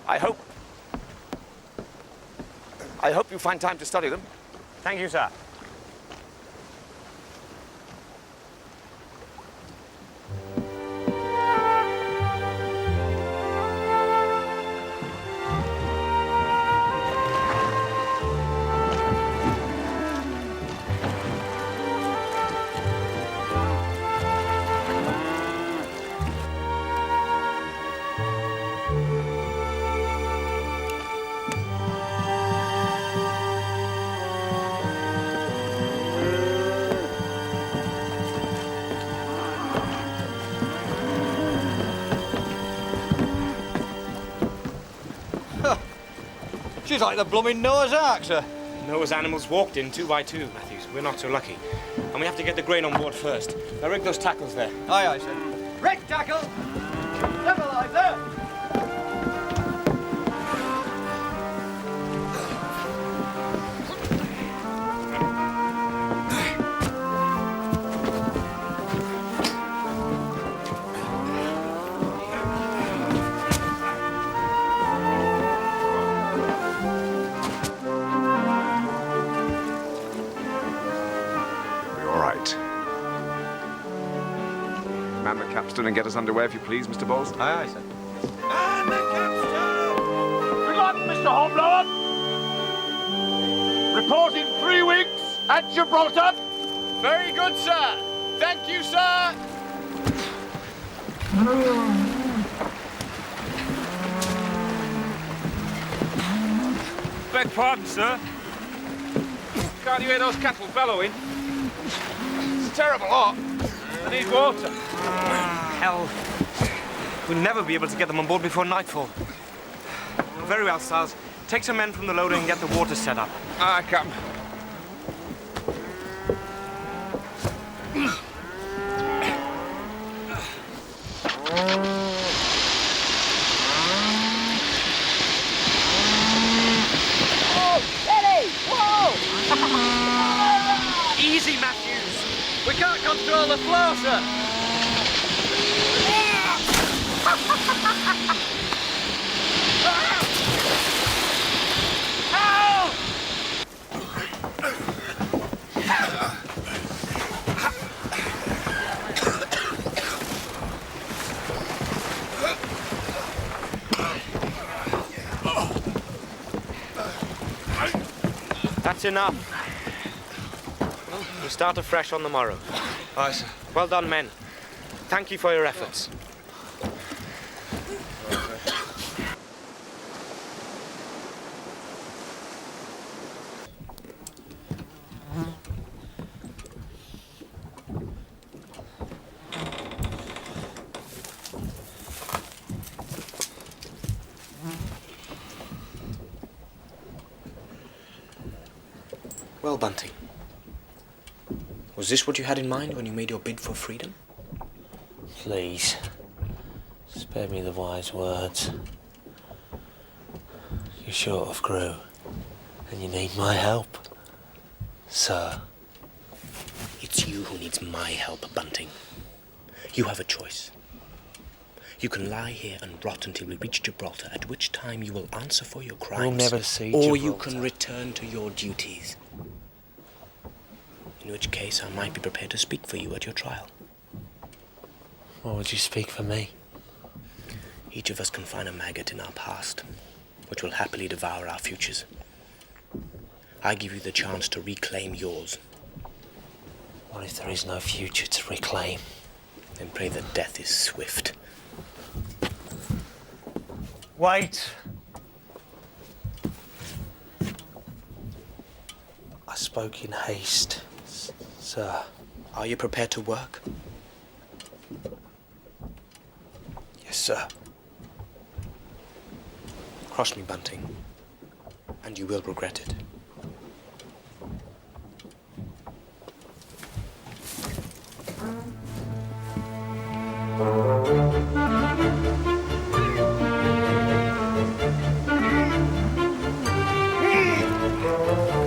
I hope you find time to study them. Thank you, sir. She's like the blooming Noah's Ark, sir. Noah's animals walked in 2 by 2, Matthews. We're not so lucky. And we have to get the grain on board first. Now rig those tackles there. Aye, aye, sir. Rig tackle! Stabilise there! Man the capstan and get us underway, if you please, Mr. Bowles. Aye, aye, sir. Man the capstan! Good luck, Mr. Hornblower! Report in 3 weeks at Gibraltar. Very good, sir. Thank you, sir. Beg pardon, sir. Can't you hear those cattle bellowing? It's a terrible lot. They need water. Hell. We'll never be able to get them on board before nightfall. Very well, Stiles. Take some men from the loader and get the water set up. Aye, Captain. Easy, Matthews. We can't control the flow, sir. That's enough. We'll start afresh on the morrow. Aye, sir. Well done, men. Thank you for your efforts. Well, Bunting, was this what you had in mind when you made your bid for freedom? Please, spare me the wise words. You're short of crew, and you need my help, sir. It's you who needs my help, Bunting. You have a choice. You can lie here and rot until we reach Gibraltar, at which time you will answer for your crimes. We'll never see Or Gibraltar. you can return to your duties. In which case, I might be prepared to speak for you at your trial. Why would you speak for me? Each of us can find a maggot in our past, which will happily devour our futures. I give you the chance to reclaim yours. What if there is no future to reclaim? Then pray that death is swift. Wait! I spoke in haste, sir. Are you prepared to work? Yes, sir. Cross me, Bunting, and you will regret it.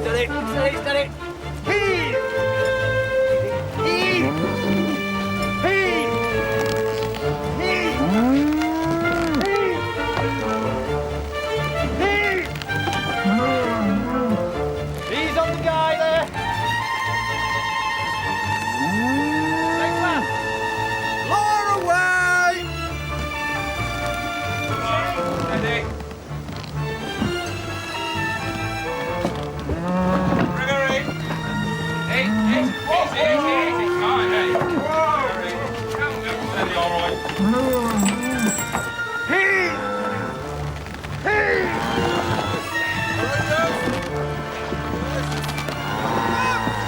Steady, steady, steady. Heave! Heave! Heave! Heave! Heave! He's on the guy there. Next man. Lower away! Steady.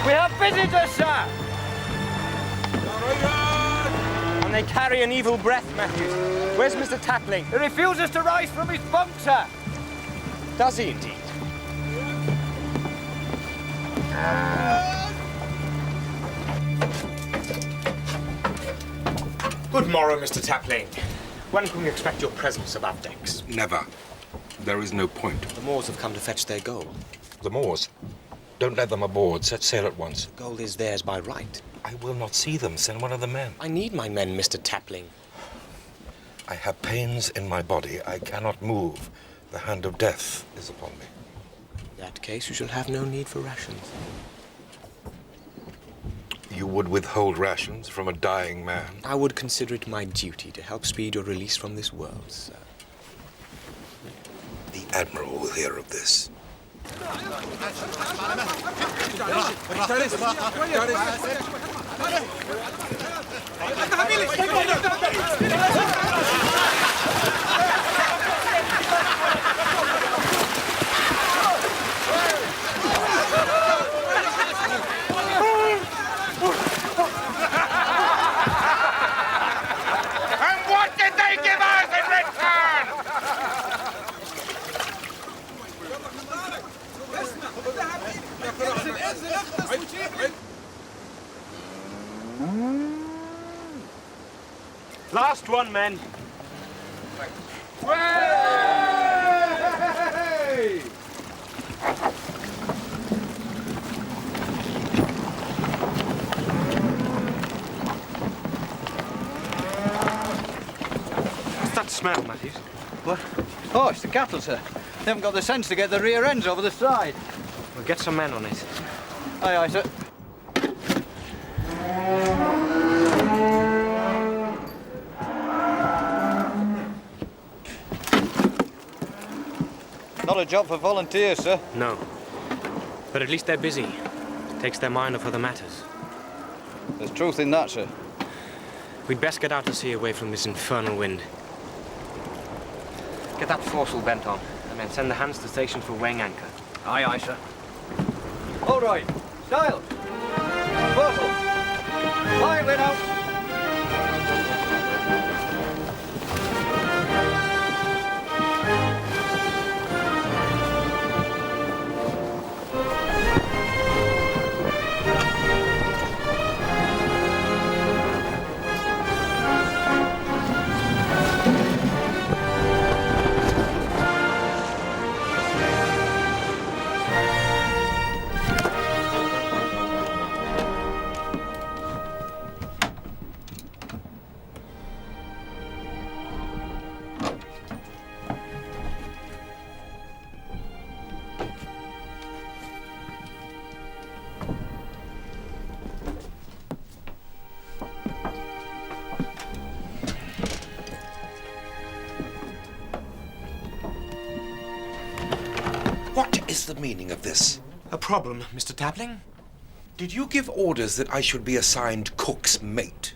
We have visitors, sir! And they carry an evil breath, Matthews. Where's Mr. Tapling? He refuses to rise from his bunk, sir. Does he indeed? Good morrow, Mr. Tapling. When can we expect your presence above decks? Never. There is no point. The Moors have come to fetch their gold. The Moors? Don't let them aboard. Set sail at once. The gold is theirs by right. I will not see them. Send one of the men. I need my men, Mr. Tapling. I have pains in my body. I cannot move. The hand of death is upon me. In that case, you shall have no need for rations. You would withhold rations from a dying man? I would consider it my duty to help speed your release from this world, sir. The Admiral will hear of this. Last one, men. What's that smell, Matthews? What? Oh, it's the cattle, sir. They haven't got the sense to get the rear ends over the side. We'll get some men on it. Aye, aye, sir. Not a job for volunteers, sir. No. But at least they're busy. It takes their mind off other matters. There's truth in that, sir. We'd best get out to sea away from this infernal wind. Get that foresail bent on, and then send the hands to station for weighing anchor. Aye, aye, sir. All right. Style. Foresail. Lively now. What is the meaning of this? A problem, Mr. Tapling? Did you give orders that I should be assigned cook's mate?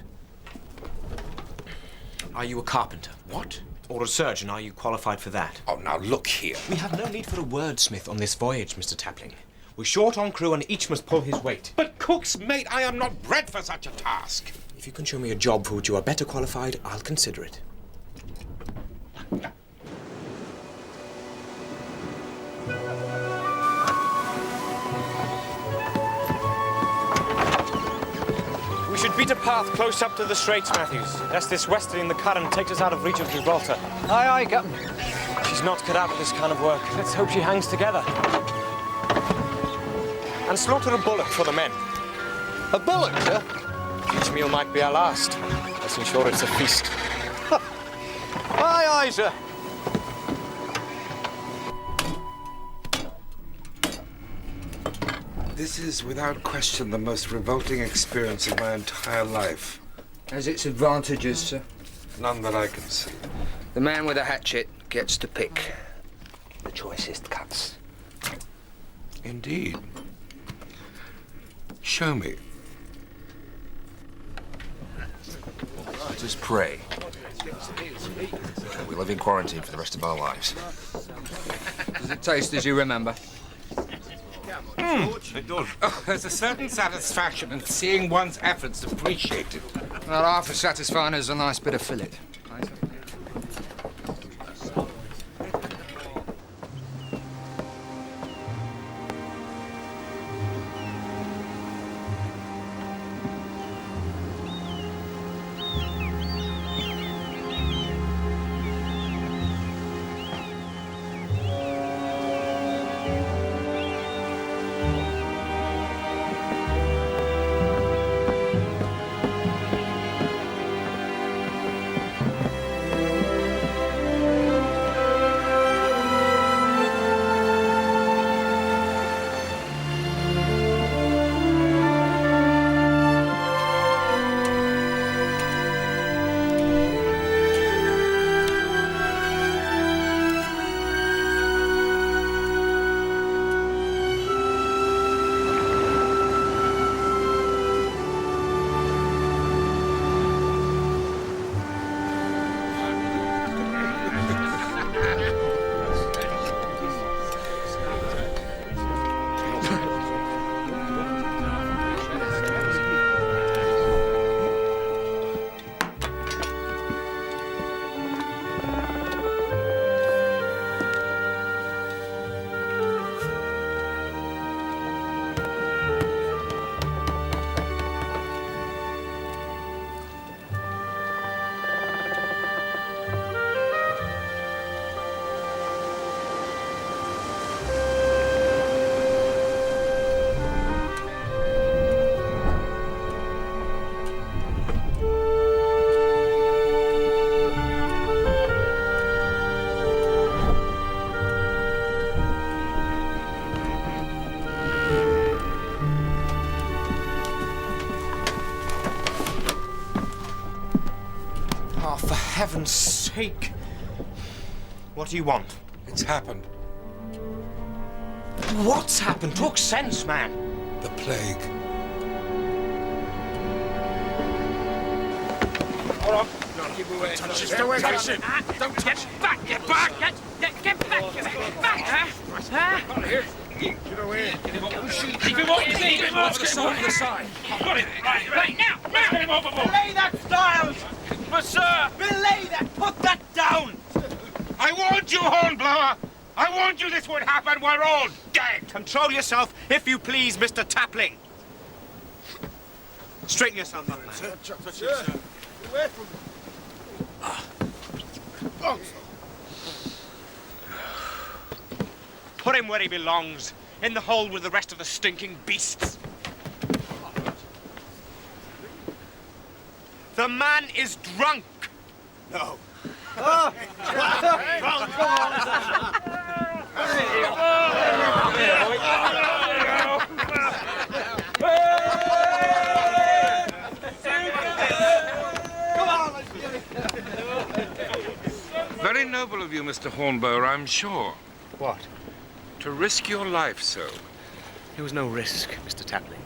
Are you a carpenter? What? Or a surgeon? Are you qualified for that? Oh, now look here. We have no need for a wordsmith on this voyage, Mr. Tapling. We're short on crew and each must pull his weight. But cook's mate, I am not bred for such a task. If you can show me a job for which you are better qualified, I'll consider it. We should beat a path close up to the Straits, Matthews. Lest this westerly in the current takes us out of reach of Gibraltar. Aye, aye, Captain. She's not cut out for this kind of work. Let's hope she hangs together. And slaughter a bullock for the men. A bullock, sir? Each meal might be our last. Let's ensure it's a feast. Aye, aye, sir. This is, without question, the most revolting experience of my entire life. Has its advantages, sir? None that I can see. The man with a hatchet gets to pick the choicest cuts. Indeed. Show me. Let us pray. We live in quarantine for the rest of our lives. Does it taste as you remember? It does. Oh, there's a certain satisfaction in seeing one's efforts appreciated. Not half as satisfying as a nice bit of fillet. heaven's sake! What do you want? It's happened. What's happened? Talk sense, man. The plague. Hold on. Keep away. Just away. Touch it. Don't touch it. Back. Get back. Get back. Get back. Huh? Here. Get away. Get him off. Keep him off. Keep him off. To the side. Got it. Right now. Get him overboard. Belay that, Styles. Sir. Belay that. Put that down. I warned you, Hornblower! I warned you this would happen. We're all dead. Control yourself, if you please, Mr. Tapling. Straighten yourself up, man. Sir. Away from me. Put him where he belongs, in the hole with the rest of the stinking beasts. The man is drunk. No. Very noble of you, Mr. Hornblower, I'm sure. What? To risk your life so. There was no risk, Mr. Tapling.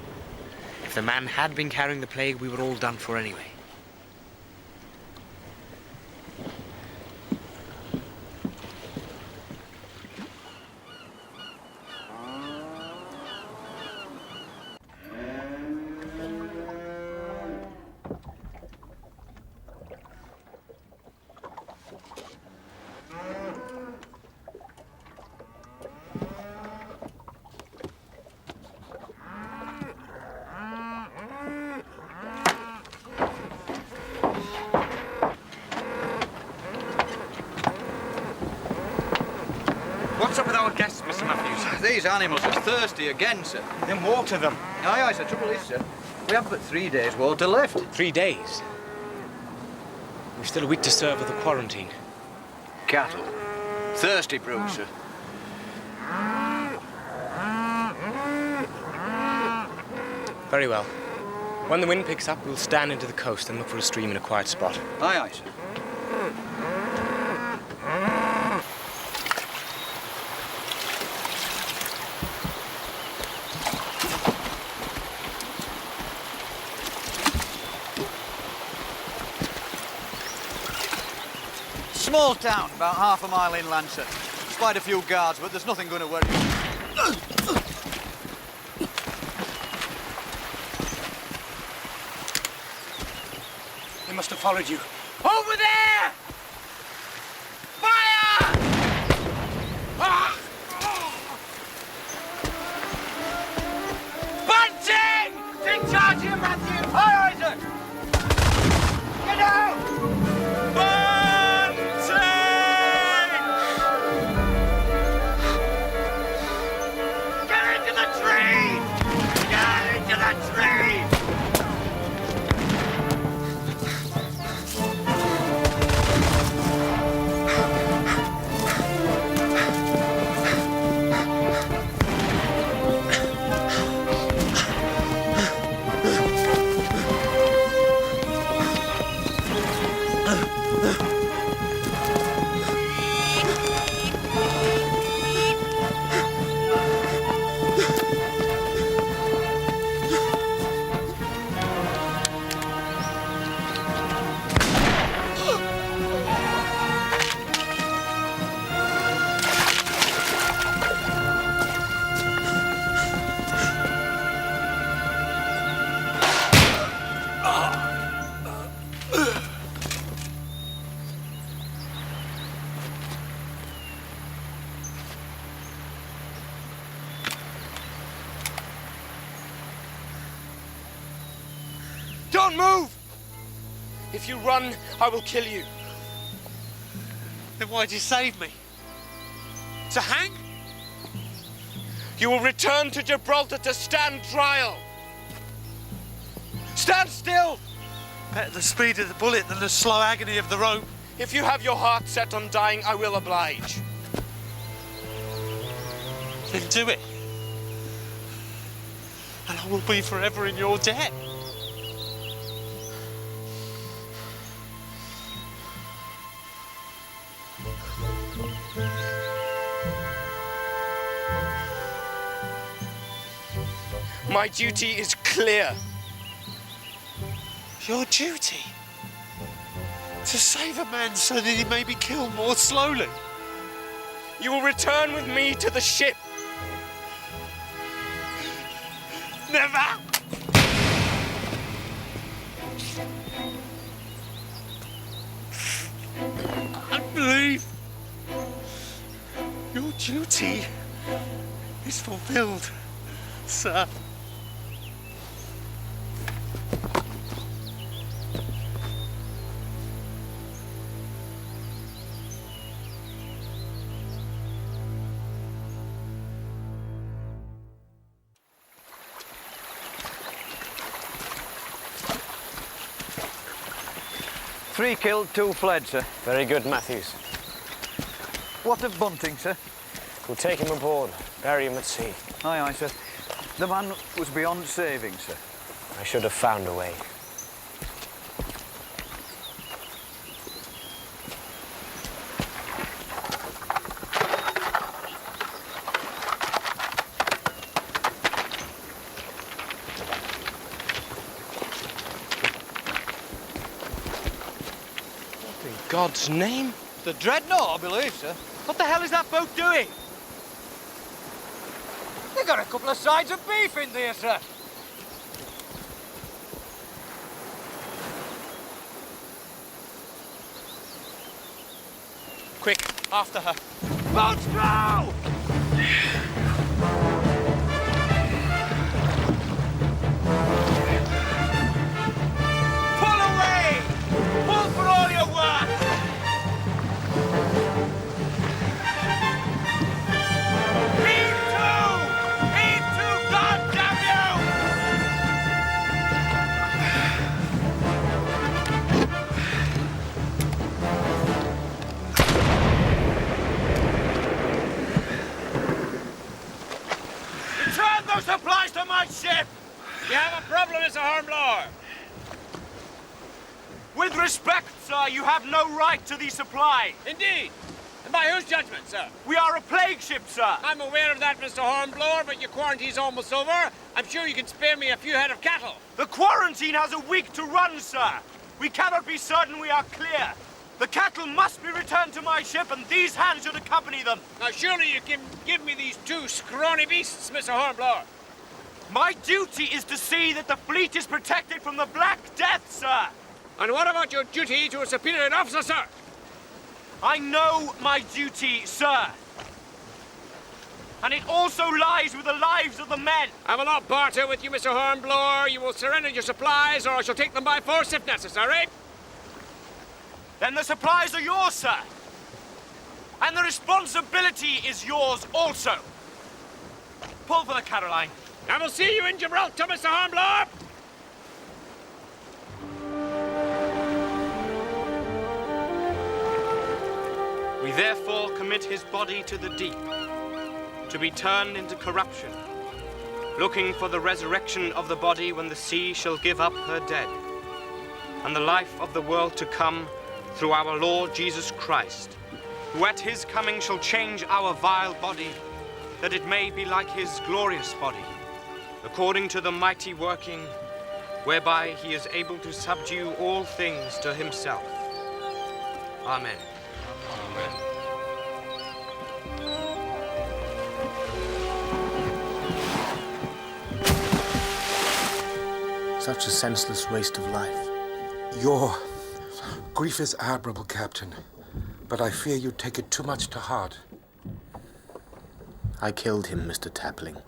If the man had been carrying the plague, we were all done for anyway. What's up with our guests, Mr. Matthews? These animals are thirsty again, sir. Then water them. Aye, sir. Trouble is, sir, we have but 3 days' water left. 3 days? We've still a week to serve with the quarantine. Cattle. Thirsty brews, sir. Very well. When the wind picks up, we'll stand into the coast and look for a stream in a quiet spot. Aye, sir. Small town, about half a mile inland, sir. Spied a few guards, but there's nothing going to worry you. They must have followed you. Over there! Fire! Ah! Bunting! Take charge here, Matthew! Aye, Isaac! Get out! Get into the tree! Get into the tree! Don't move! If you run, I will kill you. Then why'd you save me? To hang? You will return to Gibraltar to stand trial. Stand still! Better the speed of the bullet than the slow agony of the rope. If you have your heart set on dying, I will oblige. Then do it. And I will be forever in your debt. My duty is clear. Your duty? To save a man so that he may be killed more slowly. You will return with me to the ship. Never! I believe your duty is fulfilled, sir. Three killed, 2 fled, sir. Very good, Matthews. What of Bunting, sir? We'll take him aboard, bury him at sea. Aye, aye, sir. The man was beyond saving, sir. I should have found a way. God's name? The Dreadnought, I believe, sir. What the hell is that boat doing? They got a couple of sides of beef in there, sir. Quick, after her. Boats now! Pull away! Pull for all your worth! Heave to, goddamn you! Return those supplies to my ship! You have a problem, Mr. Hornblower. With respect, sir, you have no right to these supplies. Indeed. And by whose judgment, sir? We are a plague ship, sir. I'm aware of that, Mr. Hornblower, but your quarantine's almost over. I'm sure you can spare me a few head of cattle. The quarantine has a week to run, sir. We cannot be certain we are clear. The cattle must be returned to my ship, and these hands should accompany them. Now, surely you can give me these 2 scrawny beasts, Mr. Hornblower. My duty is to see that the fleet is protected from the Black Death, sir. And what about your duty to a superior officer, sir? I know my duty, sir. And it also lies with the lives of the men. I will not barter with you, Mr. Hornblower. You will surrender your supplies, or I shall take them by force if necessary. Then the supplies are yours, sir. And the responsibility is yours also. Pull for the Caroline. I will see you in Gibraltar, Mr. Hornblower. We therefore commit his body to the deep, to be turned into corruption, looking for the resurrection of the body when the sea shall give up her dead, and the life of the world to come through our Lord Jesus Christ, who at his coming shall change our vile body, that it may be like his glorious body, according to the mighty working whereby he is able to subdue all things to himself. Amen. Amen. Such a senseless waste of life. Your grief is admirable, Captain, but I fear you take it too much to heart. I killed him, Mr. Tapling.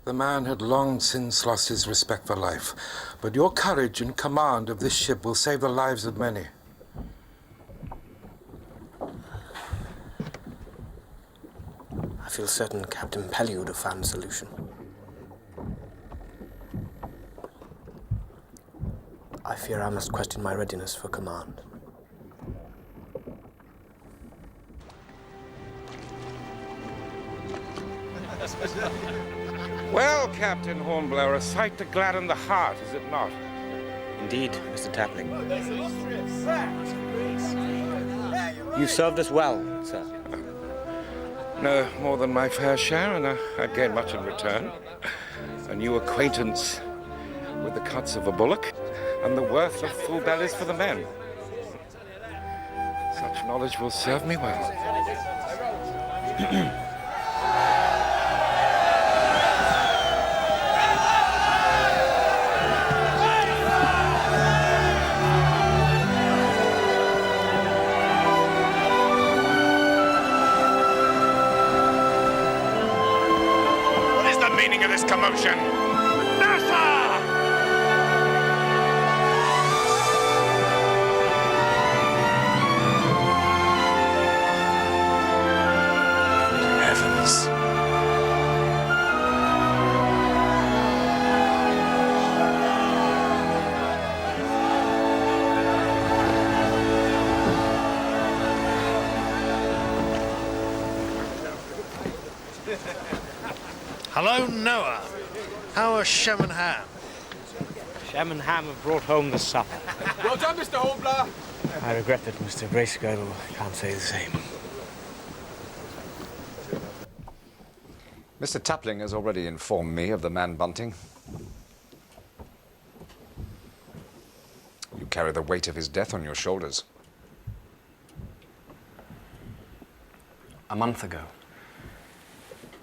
The man had long since lost his respect for life, but your courage and command of this ship will save the lives of many. I feel certain Captain Pelly would have found a solution. I fear I must question my readiness for command. Well, Captain Hornblower, a sight to gladden the heart, is it not? Indeed, Mr. Tapling. You served us well, sir. No more than my fair share, and I'd gain much in return. A new acquaintance with the cuts of a bullock and the worth of full bellies for the men. Such knowledge will serve me well. What is the meaning of this commotion? NASA! Heavens. Hello, Noah. How are Shem and Ham? Shem and Ham have brought home the supper. Well done, Mr. Hornblower. I regret that Mr. Bracegirdle can't say the same. Mr. Tapling has already informed me of the man bunting. You carry the weight of his death on your shoulders. A month ago,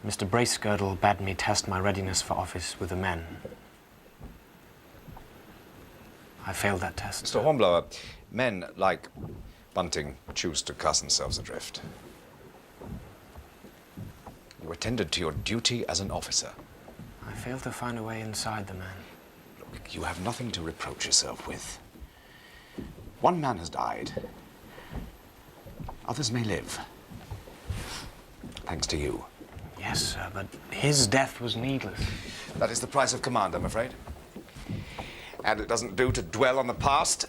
Mr. Bracegirdle bade me test my readiness for office with the men. I failed that test. Mr. Hornblower, men like Bunting choose to cast themselves adrift. You attended to your duty as an officer. I failed to find a way inside the man. Look, you have nothing to reproach yourself with. One man has died. Others may live. Thanks to you. Yes, sir, but his death was needless. That is the price of command, I'm afraid. And it doesn't do to dwell on the past.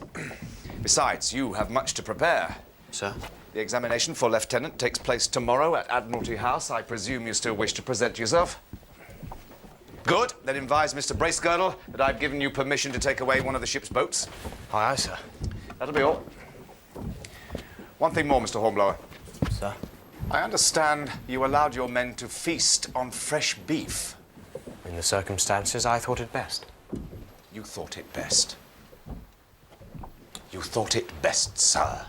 Besides, you have much to prepare. Sir? The examination for lieutenant takes place tomorrow at Admiralty House. I presume you still wish to present yourself? Good. Then advise Mr. Bracegirdle that I've given you permission to take away one of the ship's boats. Aye, aye, sir. That'll be all. One thing more, Mr. Hornblower. Sir? I understand you allowed your men to feast on fresh beef. In the circumstances, I thought it best. You thought it best. You thought it best, sir.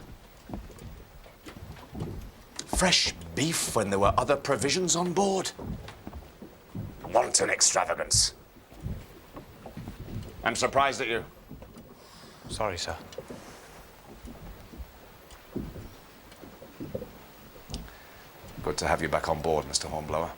Fresh beef when there were other provisions on board? Wanton extravagance. I'm surprised at you. Sorry, sir. Good to have you back on board, Mr. Hornblower.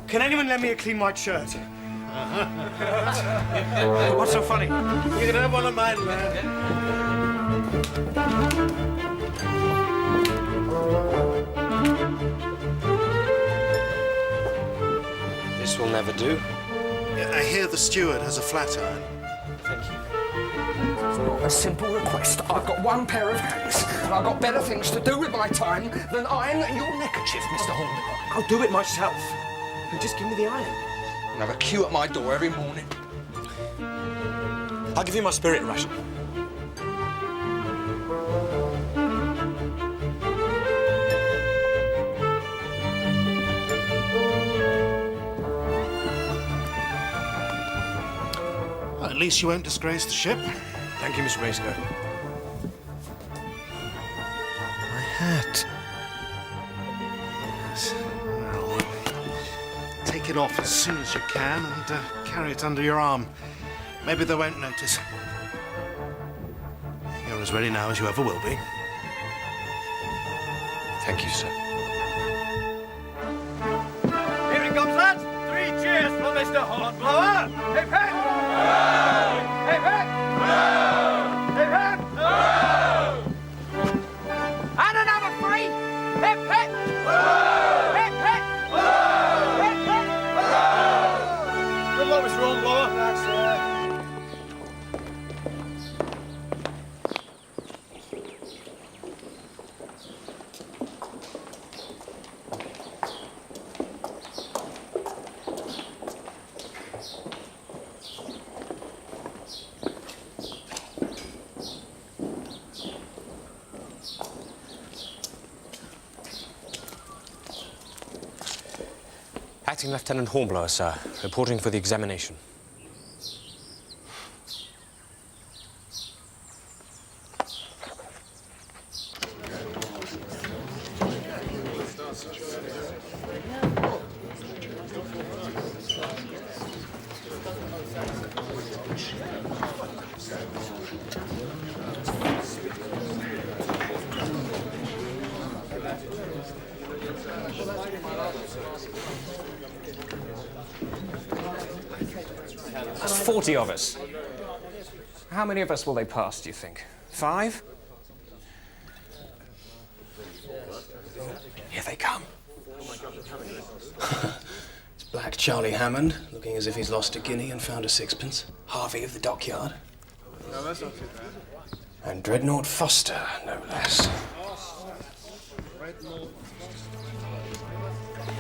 Can anyone lend me a clean white shirt? What's so funny? You can have one of mine, man. This will never do. Yeah, I hear the steward has a flat iron. Thank you. A simple request. I've got one pair of hands, and I've got better things to do with my time than iron your neckerchief, Mr. Hornblower. I'll do it myself. You just give me the iron. And have a queue at my door every morning. I'll give you my spirit ration. Well, at least you won't disgrace the ship. Thank you, Mr. Bracegirdle. My hat. Yes. Well, take it off as soon as you can and carry it under your arm. Maybe they won't notice. You're You're as ready now as you ever will be. Thank you, sir. Here he comes, lads. 3 cheers for Mr. Hornblower. Hip hip! Hip hip! Hip hip! And another 3! Hip hip! Hip hip! Hip hip! Good luck, Mr. Hornblower. Thanks, sir. Acting Lieutenant Hornblower, sir. Reporting for the examination. There's 40 of us. How many of us will they pass, do you think? 5? Here they come. It's Black Charlie Hammond, looking as if he's lost a guinea and found a sixpence. Harvey of the dockyard. No, that's not too bad. And Dreadnought Foster, no less.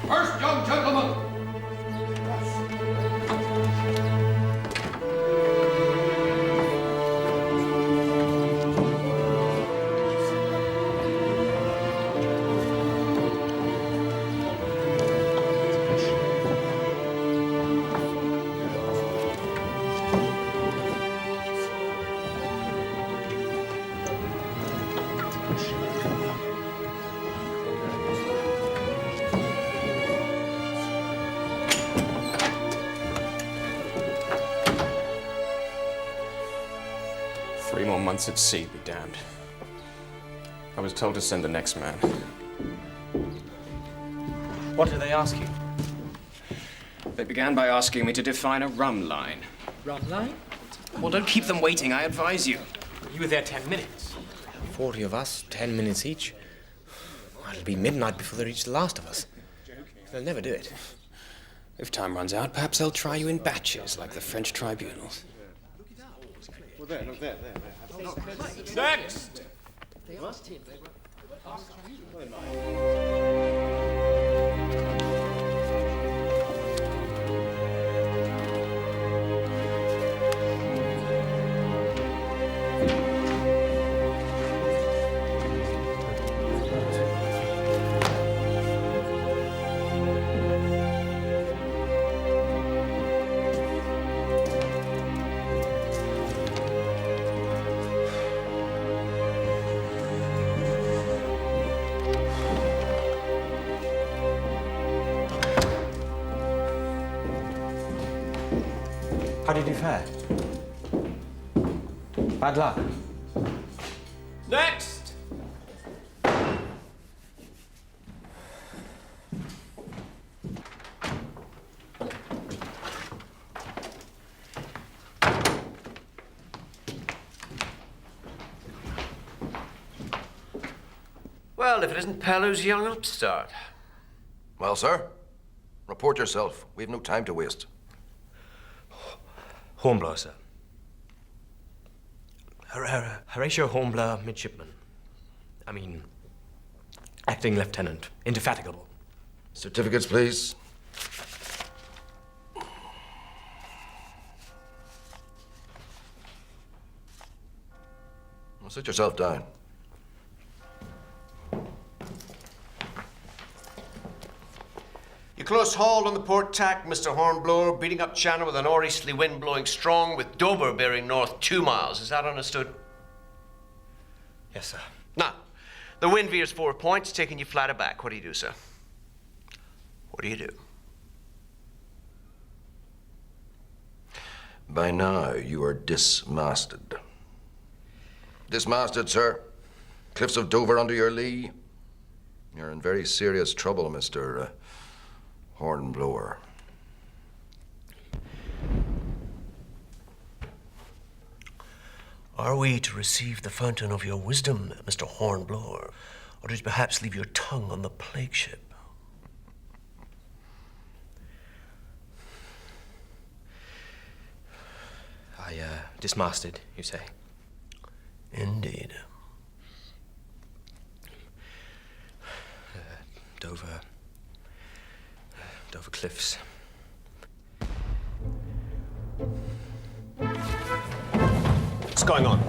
First, young gentlemen. Months at sea, be damned. I was told to send the next man. What did they ask you? They began by asking me to define a rum line. Rum line? Well, don't keep them waiting, I advise you. You were there 10 minutes. 40 of us, 10 minutes each. Well, it'll be midnight before they reach the last of us. They'll never do it. If time runs out, perhaps they'll try you in batches, like the French tribunals. Well, there. Next! How did you fare? Bad luck. Next! Well, if it isn't Pellou's young upstart. Well, sir, report yourself. We've no time to waste. Hornblower, sir. Horatio Hornblower, midshipman. I mean, acting lieutenant, indefatigable. Certificates, please. Well, sit yourself down. You close hauled on the port tack, Mr. Hornblower, beating up channel with a northeasterly wind blowing strong with Dover bearing north 2 miles. Is that understood? Yes, sir. Now, the wind veers 4 points, taking you flat aback. What do you do, sir? What do you do? By now, you are dismasted. Dismasted, sir. Cliffs of Dover under your lee. You're in very serious trouble, Mr. Hornblower. Are we to receive the fountain of your wisdom, Mr. Hornblower, or did you perhaps leave your tongue on the plague ship? I dismasted, you say? Indeed. Dover Cliffs. What's going on?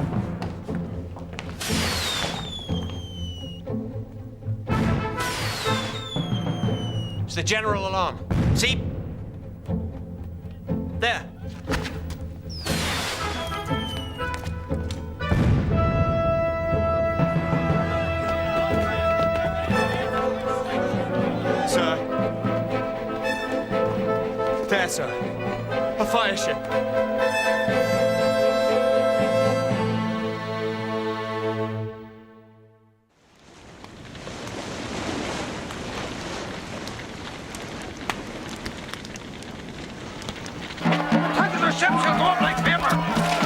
It's the general alarm. See? There. Sir. There, sir. A fire ship. The ships will go up like paper.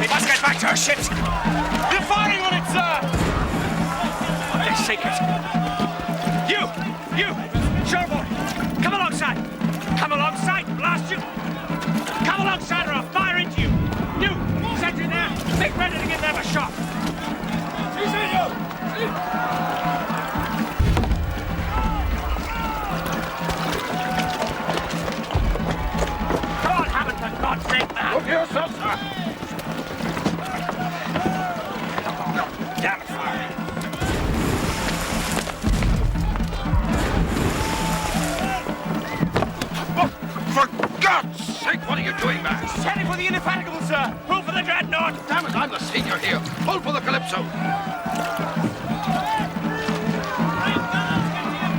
We must get back to our ships. They're firing on it, sir. They're secret. You, Sherboy, come alongside. Come alongside, blast you. Come alongside or I'll fire into you. You, sentry there, make ready to give them a shot. Come on, Hammond, for God's sake, man. Look yourself, sir. Damn it, fire. For God's sake, what are you doing, man? Standing for the Indefatigable, sir. Pull for the Dreadnought. Damn it, I'm the senior here. Pull for the Calypso.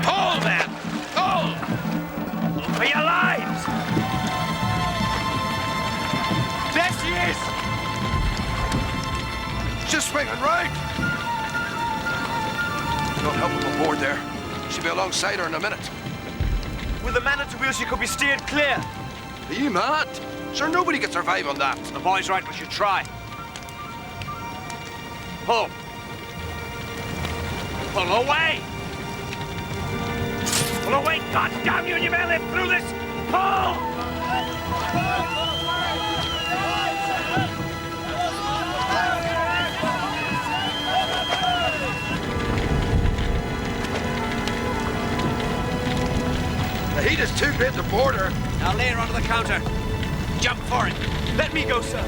Pull, then. Pull. Pull for your lives. There she is. She's swinging right. Don't help him aboard there. She'll be alongside her in a minute. With the man at the wheel, she could be steered clear. Are you mad? Sure, nobody can survive on that. The boy's right, we should try. Pull. Pull away. Pull away, God damn you, and you may live through this. Pull! The heat is too great to board her. Now lay her onto the counter. Jump for it. Let me go, sir.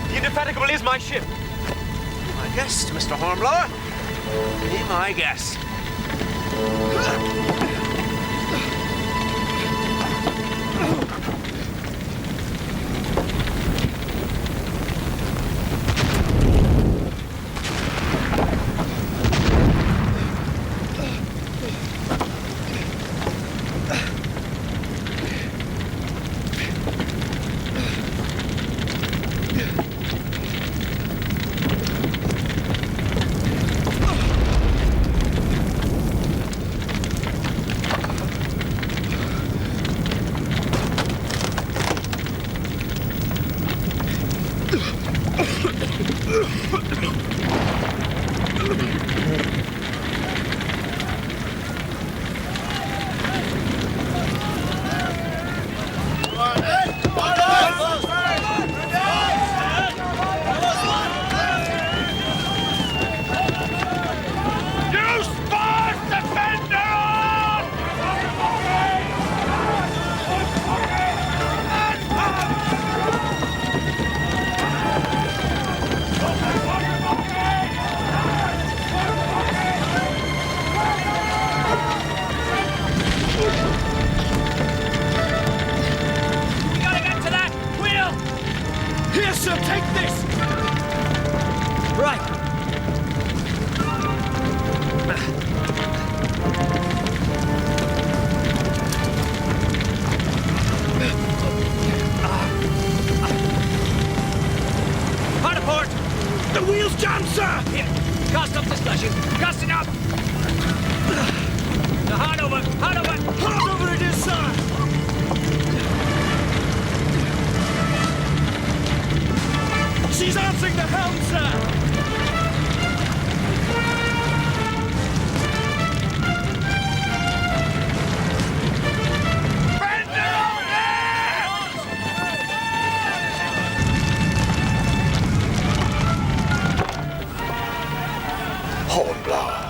The Indefatigable is my ship. My guest, Mr. Hornblower. Be my guest. The wheel's jammed, sir! Here, Can't stop this flashing. Cast it up! Now hard over! Hard over! Hard over it is, sir! She's answering the helm, sir! Hornblower.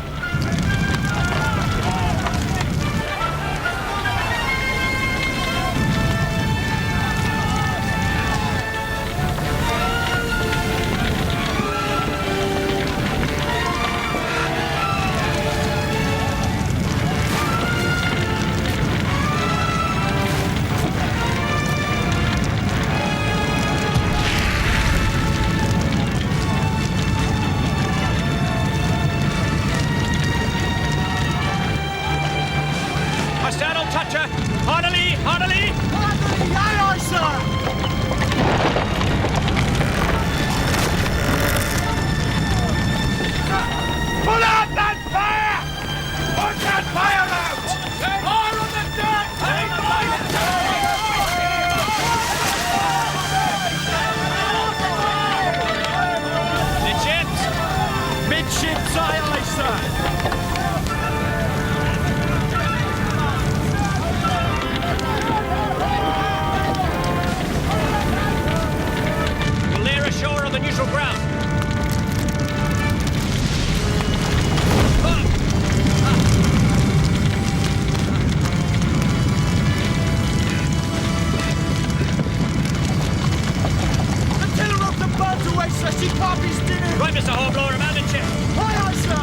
Right, Mr. Hornblower, abandon ship. Aye, aye, sir.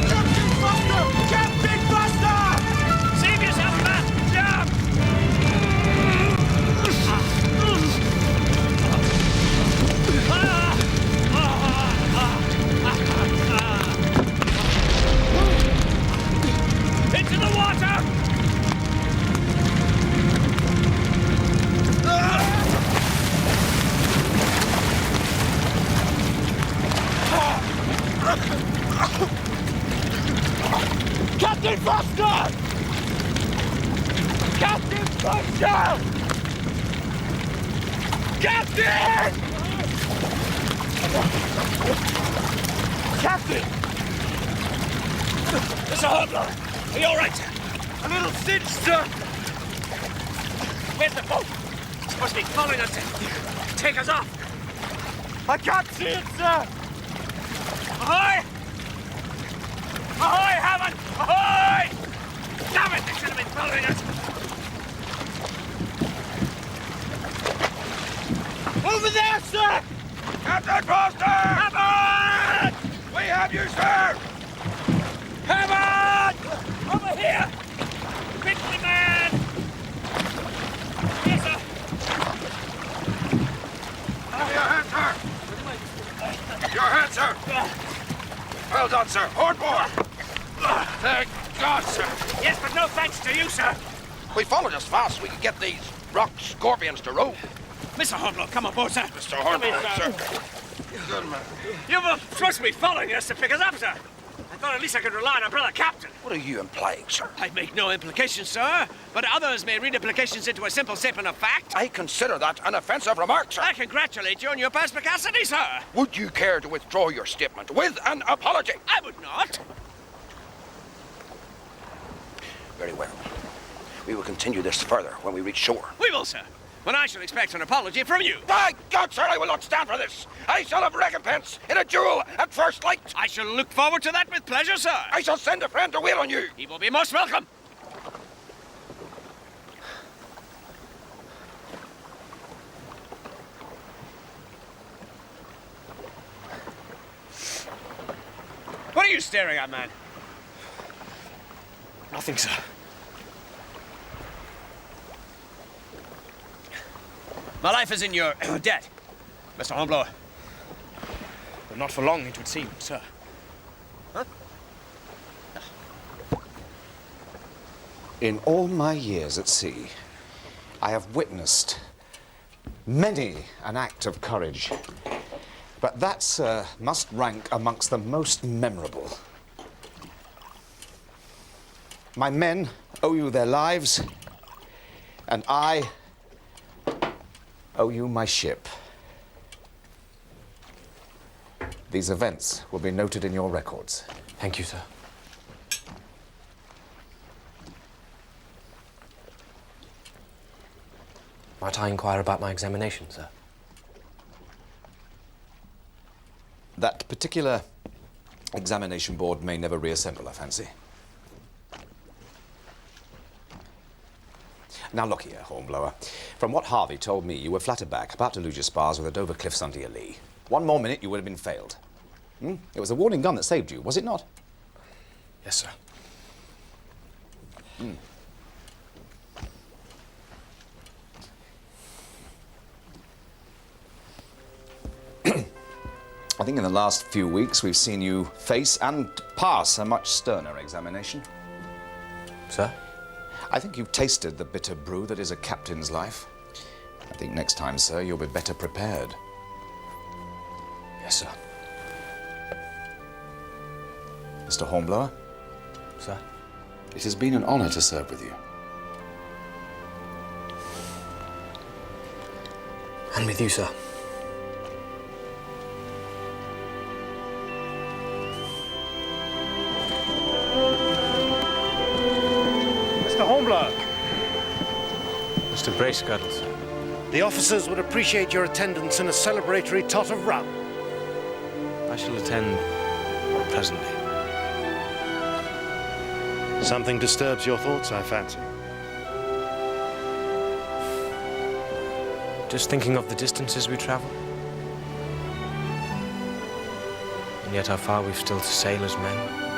Captain Buster! Captain Buster! Save yourself, man! Jump! Into the water! Captain Foster! Captain Foster! Captain! Captain! Mr. Hornblower, are you all right, sir? A little cinched, sir. Where's the boat? It's supposed to be following us to take us off. I can't see it, sir. Ahoy! Ahoy, Hammond! Ahoy! Damn it, they should have been following us. Over there, sir! Captain Foster! Hammond! We have you, sir! Hammond! Over here! Quickly, man! Yes, sir. Your hand, sir! Your hand, sir! Well done, sir. Hornblower! Thank God, sir. Yes, but no thanks to you, sir. We followed as fast as we could get these rock scorpions to row. Mr. Hornblower, come aboard, sir. Mr. Hornblower, Come in, sir. Good man. You were supposed to be following us to pick us up, sir. I thought at least I could rely on our brother Captain. What are you implying, sir? I make no implications, sir, but others may read implications into a simple statement of fact. I consider that an offensive remark, sir. I congratulate you on your perspicacity, sir. Would you care to withdraw your statement with an apology? I would not. Very well. We will continue this further when we reach shore. We will, sir. When I shall expect an apology from you. By God, sir, I will not stand for this. I shall have recompense in a duel at first light. I shall look forward to that with pleasure, sir. I shall send a friend to wait on you. He will be most welcome. What are you staring at, man? Nothing, sir. My life is in your debt, Mr. Hornblower. But not for long, it would seem, sir. Huh? In all my years at sea, I have witnessed many an act of courage, but that, sir, must rank amongst the most memorable. My men owe you their lives, and I owe you my ship. These events will be noted in your records. Thank you, sir. Might I inquire about my examination, sir? That particular examination board may never reassemble, I fancy. Now look here, Hornblower. From what Harvey told me, you were flat aback, about to lose your spars with the Dover cliffs under your lee. One more minute, you would have been failed. It was a warning gun that saved you, was it not? Yes, sir. I think in the last few weeks we've seen you face and pass a much sterner examination. Sir? I think you've tasted the bitter brew that is a captain's life. I think next time, sir, you'll be better prepared. Yes, sir. Mr. Hornblower? Sir? It has been an honor to serve with you. And with you, sir. Mr. Hornblower. Mr. Bracegirdle, sir. The officers would appreciate your attendance in a celebratory tot of rum. I shall attend presently. Something disturbs your thoughts, I fancy. Just thinking of the distances we travel. And yet how far we've still to sail as men.